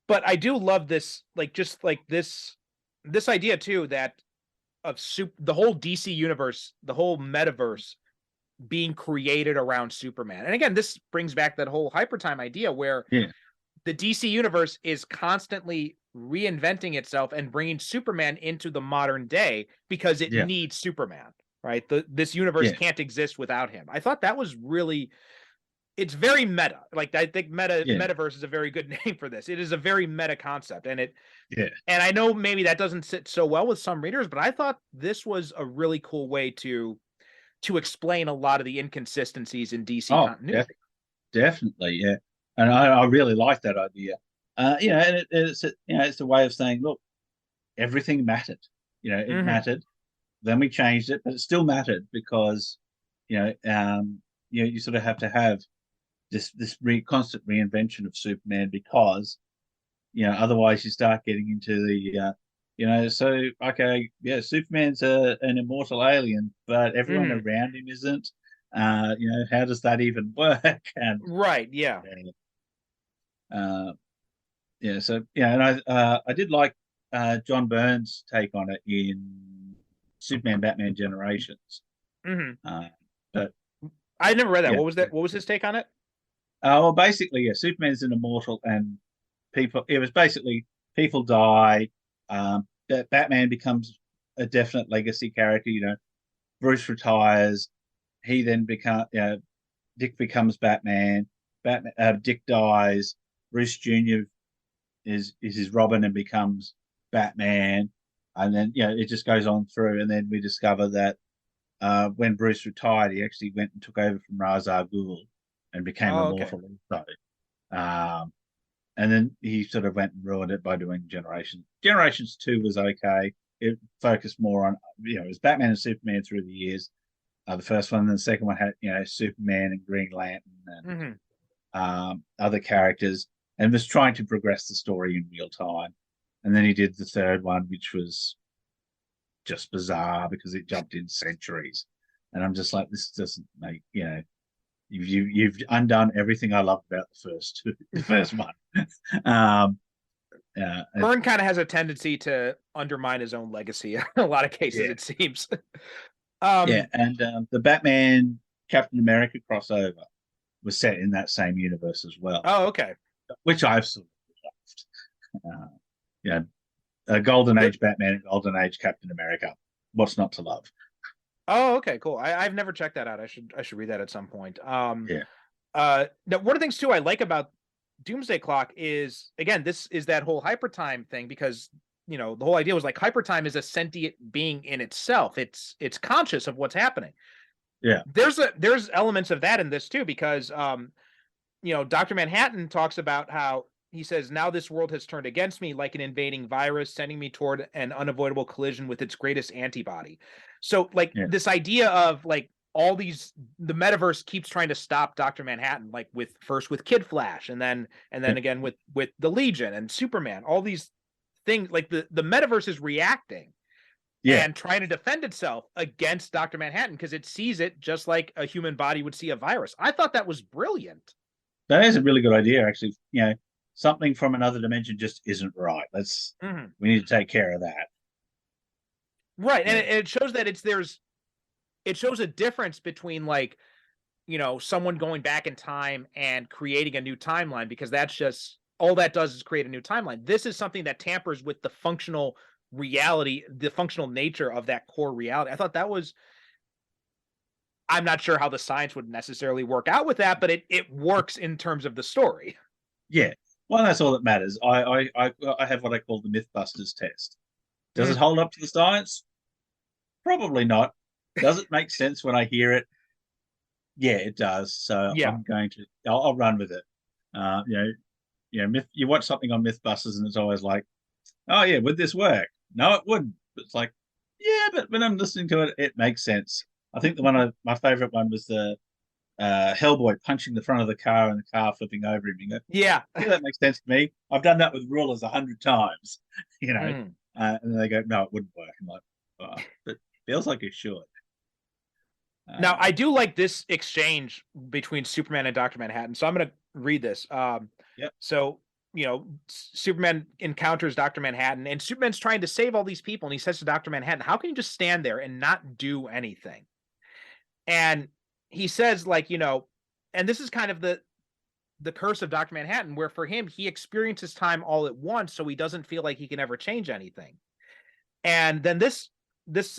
But I do love this, this idea too, that of the whole DC universe, the whole metaverse being created around Superman. And again, this brings back that whole hypertime idea where the DC universe is constantly reinventing itself and bringing Superman into the modern day because it needs Superman, right? This universe can't exist without him. I thought that was really, it's very meta. Like, I think metaverse is a very good name for this. It is a very meta concept, and and I know maybe that doesn't sit so well with some readers, but I thought this was a really cool way to explain a lot of the inconsistencies in DC continuity. Definitely, yeah. And I really like that idea. And it's a way of saying, look, everything mattered. It mattered. Then we changed it, but it still mattered because, you sort of have to have this constant reinvention of Superman, because, otherwise you start getting into the, Superman's an immortal alien, but everyone around him isn't. How does that even work? And right, yeah. And I did like John Byrne's take on it in Superman Batman Generations. But I never read that. What was that? What was his take on it? Well, basically, Superman's an immortal, and it was basically people die. Batman becomes a definite legacy character. Bruce retires. He then Dick becomes Batman. Dick dies. Bruce Jr. is his Robin and becomes Batman, and then it just goes on through. And then we discover that when Bruce retired, he actually went and took over from Ra's al Ghul and became immortal also. And then he sort of went and ruined it by doing Generations. Generations 2 was okay. It focused more on, it was Batman and Superman through the years. The first one, and the second one had, Superman and Green Lantern and other characters, and was trying to progress the story in real time. And then he did the third one, which was just bizarre because it jumped in centuries. And I'm just like, this doesn't make, you've undone everything I loved about the first one. Byrne kind of has a tendency to undermine his own legacy in a lot of cases, it seems. And the Batman Captain America crossover was set in that same universe as well. Oh, okay. Which I've sort of loved. Golden Age Batman and Golden Age Captain America. What's not to love? Oh, okay, cool. I've never checked that out. I should read that at some point. Now, one of the things too I like about Doomsday Clock is, again, this is that whole hypertime thing, because the whole idea was like hypertime is a sentient being in itself. It's conscious of what's happening. Yeah. There's elements of that in this too, because Dr. Manhattan talks about how he says, now this world has turned against me like an invading virus, sending me toward an unavoidable collision with its greatest antibody. So like this idea of like all these, the metaverse keeps trying to stop Dr. Manhattan, like first with Kid Flash, and then again with the Legion and Superman, all these things, like the metaverse is reacting and trying to defend itself against Dr. Manhattan because it sees it just like a human body would see a virus. I thought that was brilliant. That is a really good idea, actually. Something from another dimension just isn't right. We need to take care of that. Right. And it shows that it shows a difference between like, someone going back in time and creating a new timeline, because that's just all that does is create a new timeline. This is something that tampers with the functional reality, the functional nature of that core reality. I thought that was, I'm not sure how the science would necessarily work out with that, but it works in terms of the story. Yeah. Well, that's all that matters. I have what I call the Mythbusters test. Does it hold up to the science? Probably not. Does it make sense when I hear it? Yeah, it does. So I'll run with it. You watch something on Mythbusters and it's always like, oh yeah, would this work? No, it wouldn't. It's like, yeah, but when I'm listening to it, it makes sense. I think my favorite one was the Hellboy punching the front of the car and the car flipping over him. You go, yeah, that makes sense to me. I've done that with rulers 100 times, and then they go, no, it wouldn't work. I'm like, oh, but feels like it should. Now, I do like this exchange between Superman and Dr. Manhattan. So I'm going to read this. So, Superman encounters Dr. Manhattan, and Superman's trying to save all these people. And he says to Dr. Manhattan, how can you just stand there and not do anything? And he says, like, and this is kind of the curse of Dr. Manhattan, where for him, he experiences time all at once, so he doesn't feel like he can ever change anything. And then this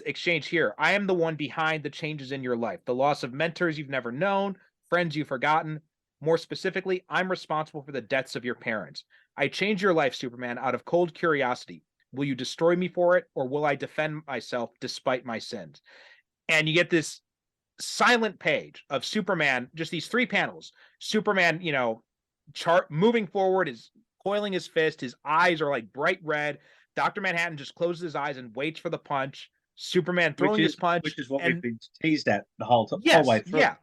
exchange here, I am the one behind the changes in your life, the loss of mentors you've never known, friends you've forgotten. More specifically, I'm responsible for the deaths of your parents. I change your life, Superman, out of cold curiosity. Will you destroy me for it, or will I defend myself despite my sins? And you get this silent page of Superman, just these 3 panels. Superman, moving forward, is coiling his fist. His eyes are like bright red. Dr. Manhattan just closes his eyes and waits for the punch. Superman throwing his punch. Which is what we've been teased at the whole way through. Yeah.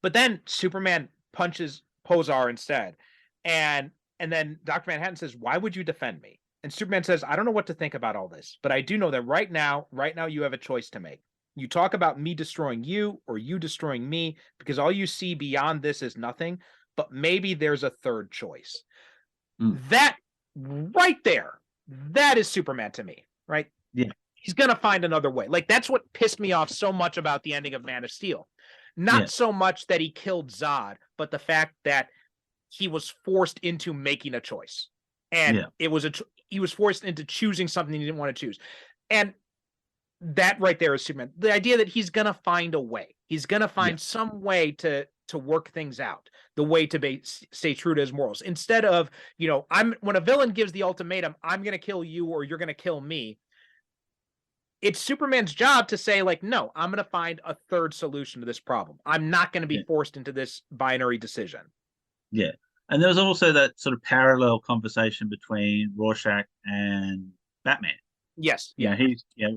But then Superman punches Posar instead. And then Dr. Manhattan says, why would you defend me? And Superman says, I don't know what to think about all this, but I do know that right now you have a choice to make. You talk about me destroying you or you destroying me, because all you see beyond this is nothing, but maybe there's a third choice. That right there, that is Superman to me, right? Yeah. He's going to find another way. Like, that's what pissed me off so much about the ending of Man of Steel. Not so much that he killed Zod, but the fact that he was forced into making a choice. And it was he was forced into choosing something he didn't want to choose. And that right there is Superman. The idea that he's going to find a way. He's going to find some way to work things out, the way to stay true to his morals. Instead of, when a villain gives the ultimatum, I'm going to kill you or you're going to kill me, it's Superman's job to say, like, no, I'm going to find a third solution to this problem. I'm not going to be forced into this binary decision. Yeah. And there was also that sort of parallel conversation between Rorschach and Batman. Yes. Yeah.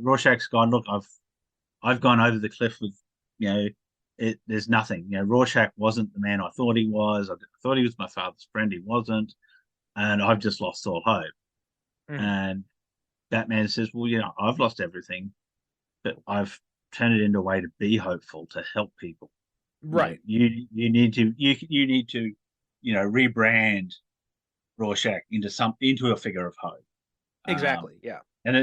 Rorschach's gone, look, I've gone over the cliff with, there's nothing. Rorschach wasn't the man I thought he was. I thought he was my father's friend. He wasn't. And I've just lost all hope. And Batman says, well, I've lost everything, but I've turned it into a way to be hopeful, to help people. Right. You need to rebrand Rorschach into a figure of hope. Exactly. Yeah. And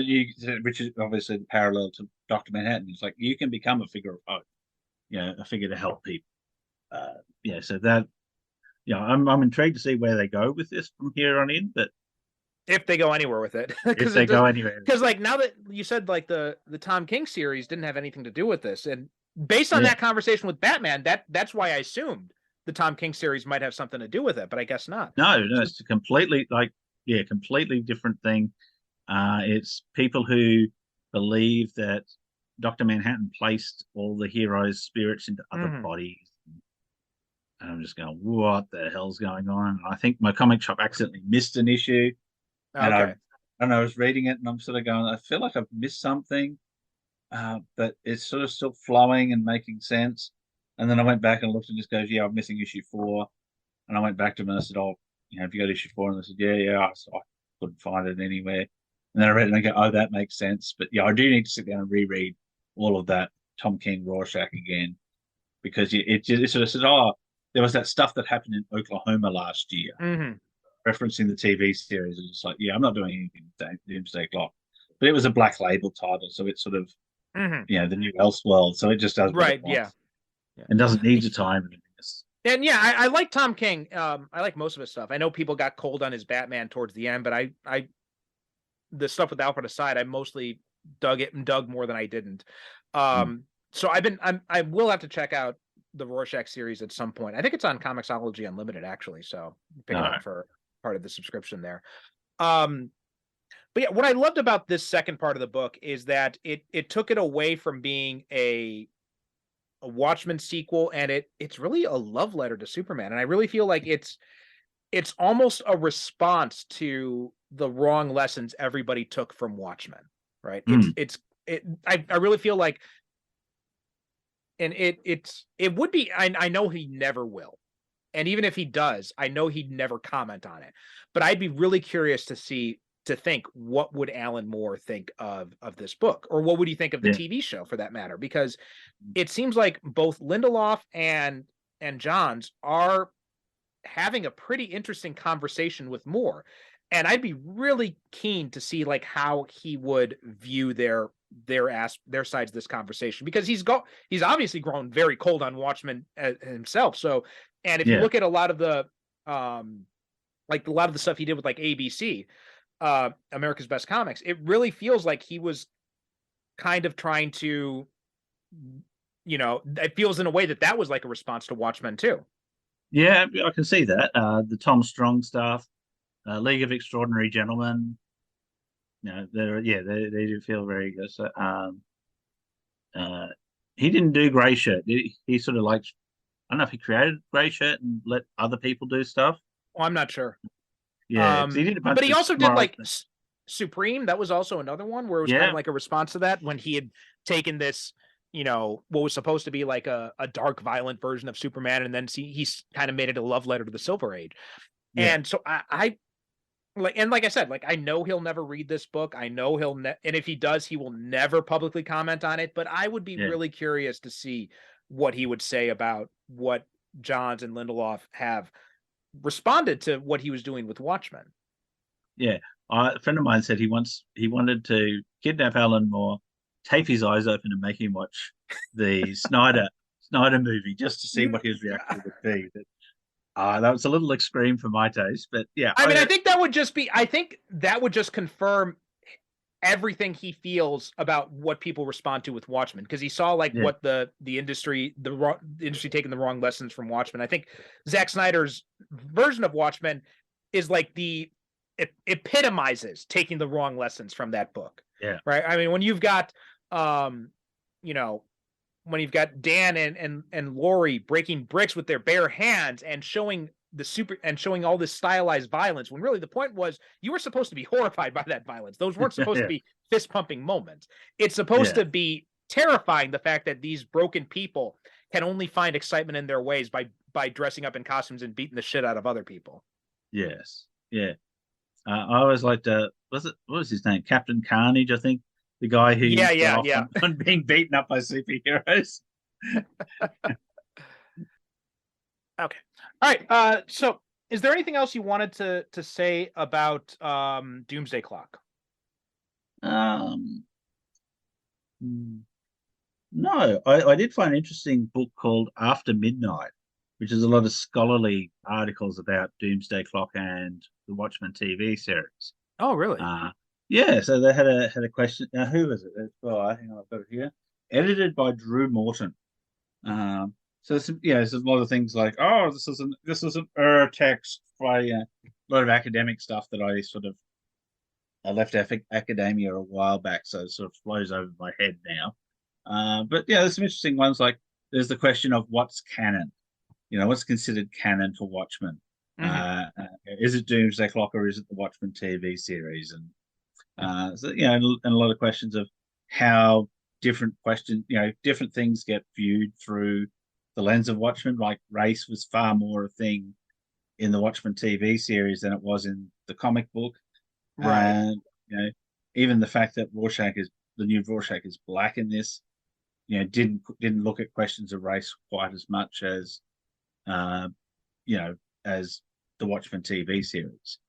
which is obviously parallel to Dr. Manhattan. It's like you can become a figure of hope, a figure to help people. So that, I'm intrigued to see where they go with this from here on in, but if they go anywhere with it, if they go anywhere, because like now that you said like the Tom King series didn't have anything to do with this, and based on that conversation with Batman, that's why I assumed the Tom King series might have something to do with it, but I guess not. No, it's a completely completely different thing. It's people who believe that Dr. Manhattan placed all the heroes' spirits into other bodies. And I'm just going, what the hell's going on? I think my comic shop accidentally missed an issue, and Okay. I was reading it, and I'm sort of going, I feel like I've missed something, but it's sort of still flowing and making sense. And then I went back and looked and just goes, yeah, I'm missing issue 4. And I went back to them and I said, oh, have you got issue 4? And they said, yeah. I couldn't find it anywhere. And then I read it and I go, oh, that makes sense. But yeah, I do need to sit down and reread all of that Tom King Rorschach again, because it sort of says, oh, there was that stuff that happened in Oklahoma last year, referencing the TV series. It's just like, yeah, I'm not doing anything with Doomsday Clock. But it was a Black Label title, so it's sort of, the new Elseworld. So it just does what it wants. Yeah. And doesn't need to time anything. And yeah, I like Tom King. I like most of his stuff. I know people got cold on his Batman towards the end, but I the stuff with Alfred aside, I mostly dug more than I didn't. So I will have to check out the Rorschach series at some point. I think it's on Comixology Unlimited actually, so pick it up for part of the subscription there. But yeah, what I loved about this second part of the book is that it took it away from being a Watchmen sequel, and it's really a love letter to Superman. And I really feel like it's almost a response to the wrong lessons everybody took from Watchmen, right? I really feel like, and it would be, I know he never will. And even if he does, I know he'd never comment on it, but I'd be really curious to think what would Alan Moore think of this book, or what would he think of the TV show for that matter? Because it seems like both Lindelof and Johns are having a pretty interesting conversation with Moore, and I'd be really keen to see like how he would view their sides of this conversation, because he's obviously grown very cold on Watchmen himself. So, and if you look at a lot of the stuff he did with like ABC, America's Best Comics, it really feels like he was kind of trying to, it feels in a way that was like a response to Watchmen too. Yeah, I can see that. The Tom Strong stuff, League of Extraordinary Gentlemen, they do feel very good. So, he didn't do Grey Shirt. He sort of liked, I don't know if he created Grey Shirt and let other people do stuff. Well, I'm not sure. Yeah, he did a bunch but he of also did like Supreme. That was also another one where it was kind of like a response to that, when he had taken this, what was supposed to be like a dark, violent version of Superman, and then he's kind of made it a love letter to the Silver Age. And so I like I said, like, I know he'll never read this book. I know and if he does, he will never publicly comment on it. But I would be really curious to see what he would say about what Johns and Lindelof have responded to what he was doing with Watchmen. Yeah, a friend of mine said he wanted to kidnap Alan Moore, tape his eyes open, and make him watch the Snyder movie just to see what his reaction would be. That was a little extreme for my taste, but yeah. I mean, I think that would just confirm everything he feels about what people respond to with Watchmen, because he saw what the industry taking the wrong lessons from Watchmen. I think Zack Snyder's version of Watchmen is like it epitomizes taking the wrong lessons from that book. Yeah. Right. I mean, when you've got when you've got Dan and Lori breaking bricks with their bare hands and showing all this stylized violence, when really the point was you were supposed to be horrified by that violence. Those weren't supposed to be fist pumping moments. It's supposed to be terrifying, the fact that these broken people can only find excitement in their ways by dressing up in costumes and beating the shit out of other people. Yes. Yeah. I always liked what was his name? Captain Carnage, I think. The guy who on being beaten up by superheroes. Okay. All right. So is there anything else you wanted to say about Doomsday Clock? No, I did find an interesting book called After Midnight, which is a lot of scholarly articles about Doomsday Clock and the Watchmen TV series. Oh, really? Yeah, so they had a question. Now, who was it? Hang on, I've got it here. Edited by Drew Morton. So there's a lot of things like, this is an text by a lot of academic stuff that I left academia a while back, so it sort of flows over my head now. But yeah, there's some interesting ones, like there's the question of what's canon. what's considered canon for Watchmen? Is it Doomsday Clock or is it the Watchmen TV series? And so and a lot of questions of how different things get viewed through the lens of Watchmen. Like race was far more a thing in the Watchmen TV series than it was in the comic book. Right. And even the fact that the new Rorschach is black in this, didn't look at questions of race quite as much as as the Watchmen TV series.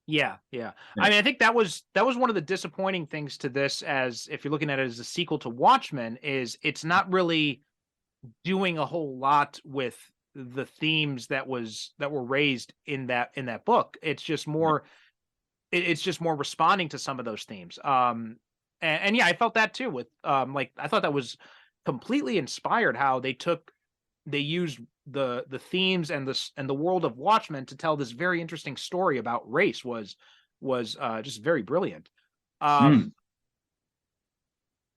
Yeah. I mean, I think that was one of the disappointing things to this, as if you're looking at it as a sequel to Watchmen, is it's not really doing a whole lot with the themes that were raised in that book. It's just more it's just more responding to some of those themes. And yeah, I felt that too with I thought that was completely inspired how they used the themes and the world of Watchmen to tell this very interesting story about race was just very brilliant.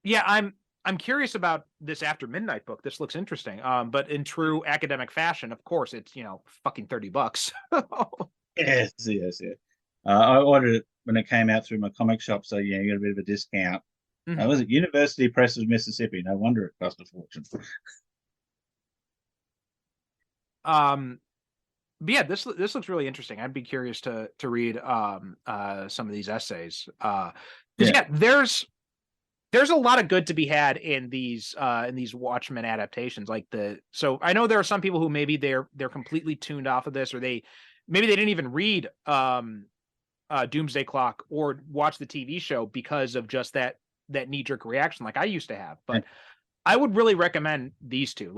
Yeah, I'm curious about this After Midnight book. This looks interesting. But in true academic fashion, of course, it's fucking $30. Yes. I ordered it when it came out through my comic shop, so you got a bit of a discount. Was it University Press of Mississippi? No wonder it cost a fortune. But yeah, this looks really interesting. I'd be curious to read some of these essays. There's a lot of good to be had in these Watchmen adaptations. So I know there are some people who maybe they're completely tuned off of this, or maybe they didn't even read Doomsday Clock or watch the TV show because of just that knee-jerk reaction like I used to have. But I would really recommend these two.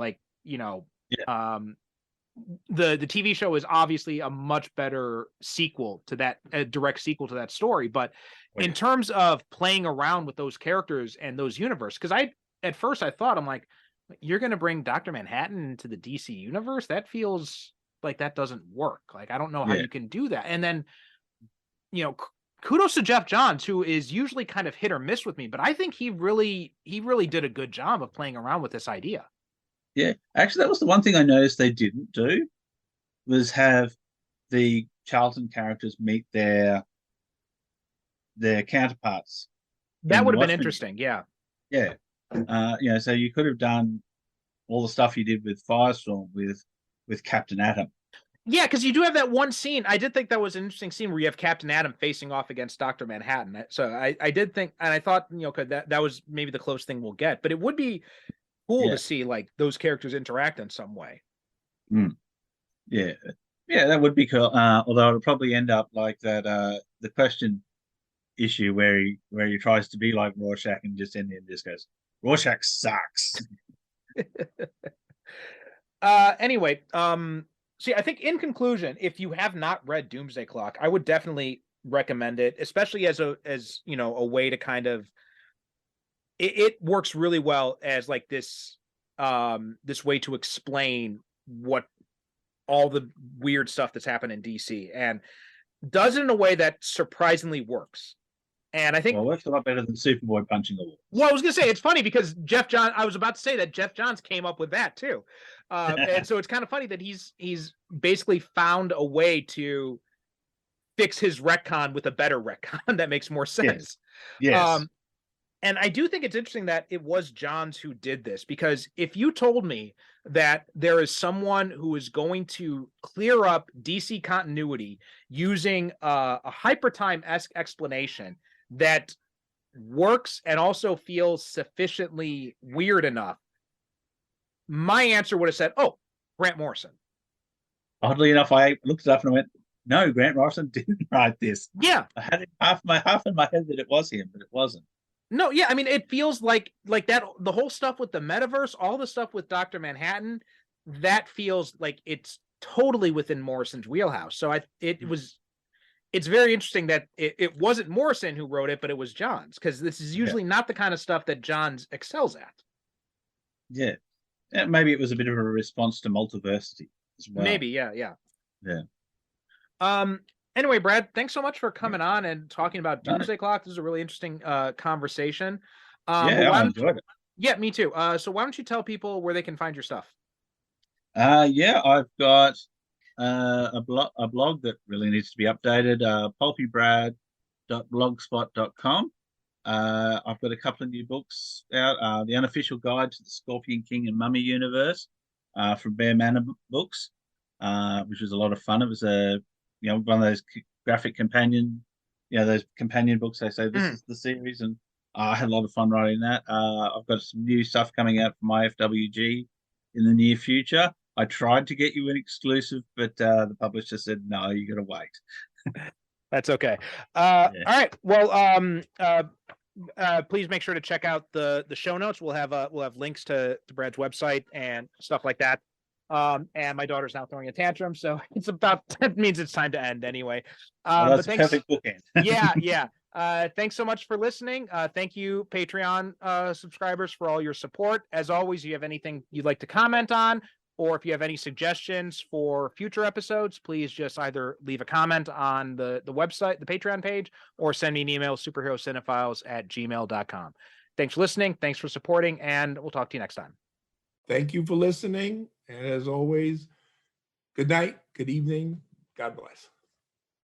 The TV show is obviously a much better sequel to that, a direct sequel to that story. But in terms of playing around with those characters and those universe, because at first I thought, I'm like, you're going to bring Dr. Manhattan into the DC universe? That feels like that doesn't work. Like, I don't know how you can do that. And then, kudos to Jeff Johns, who is usually kind of hit or miss with me, but I think he really did a good job of playing around with this idea. Yeah, actually, that was the one thing I noticed they didn't do, was have the Charlton characters meet their counterparts. That would have been interesting. Yeah. So you could have done all the stuff you did with Firestorm with Captain Atom. Yeah, because you do have that one scene. I did think that was an interesting scene where you have Captain Atom facing off against Dr. Manhattan. So I did think, and I thought, that was maybe the closest thing we'll get. But it would be cool to see those characters interact in some way. Yeah, that would be cool. Although it'll probably end up like that the question issue where he tries to be like Rorschach and just in the end just goes, Rorschach sucks. Anyway, see, I think in conclusion, if you have not read Doomsday Clock, I would definitely recommend it, especially as a way to kind of it works really well as this way to explain what all the weird stuff that's happened in DC, and does it in a way that surprisingly works. And I think it works a lot better than Superboy punching the wall. Well, I was gonna say it's funny because I was about to say that Jeff Johns came up with that too. And so it's kind of funny that he's basically found a way to fix his retcon with a better retcon that makes more sense. Yes. And I do think it's interesting that it was Johns who did this, because if you told me that there is someone who is going to clear up DC continuity using a Hypertime-esque explanation that works and also feels sufficiently weird enough, my answer would have said, oh, Grant Morrison. Oddly enough, I looked it up and I went, no, Grant Morrison didn't write this. Yeah. I had half in my head that it was him, but it wasn't. No, yeah, I mean, it feels like that, the whole stuff with the metaverse, all the stuff with Dr. Manhattan, that feels like it's totally within Morrison's wheelhouse. So it's very interesting that it wasn't Morrison who wrote it, but it was Johns, because this is usually not the kind of stuff that Johns excels at. Yeah. Maybe it was a bit of a response to multiversity as well. Maybe, yeah. Anyway, Brad, thanks so much for coming on and talking about Doomsday Clock. This is a really interesting conversation. I enjoyed it. Yeah, me too. So why don't you tell people where they can find your stuff? Yeah, I've got a blog that really needs to be updated. Pulpybrad.blogspot.com. I've got a couple of new books out. The Unofficial Guide to the Scorpion King and Mummy Universe from Bear Manor Books, which was a lot of fun. It was one of those graphic companion, those companion books. They say this is the series, and I had a lot of fun writing that. I've got some new stuff coming out from IFWG in the near future. I tried to get you an exclusive, but the publisher said no, you got to wait. That's okay. Yeah. All right. Well, please make sure to check out the show notes. We'll have links to Brad's website and stuff like that. And my daughter's now throwing a tantrum, so it means it's time to end anyway. That's but a thanks. perfect bookend. Yeah. Thanks so much for listening. Thank you, Patreon subscribers, for all your support. As always, if you have anything you'd like to comment on, or if you have any suggestions for future episodes, please just either leave a comment on the website, the Patreon page, or send me an email, superherocinePhiles@gmail.com. Thanks for listening. Thanks for supporting, and we'll talk to you next time. Thank you for listening. And as always, good night, good evening. God bless.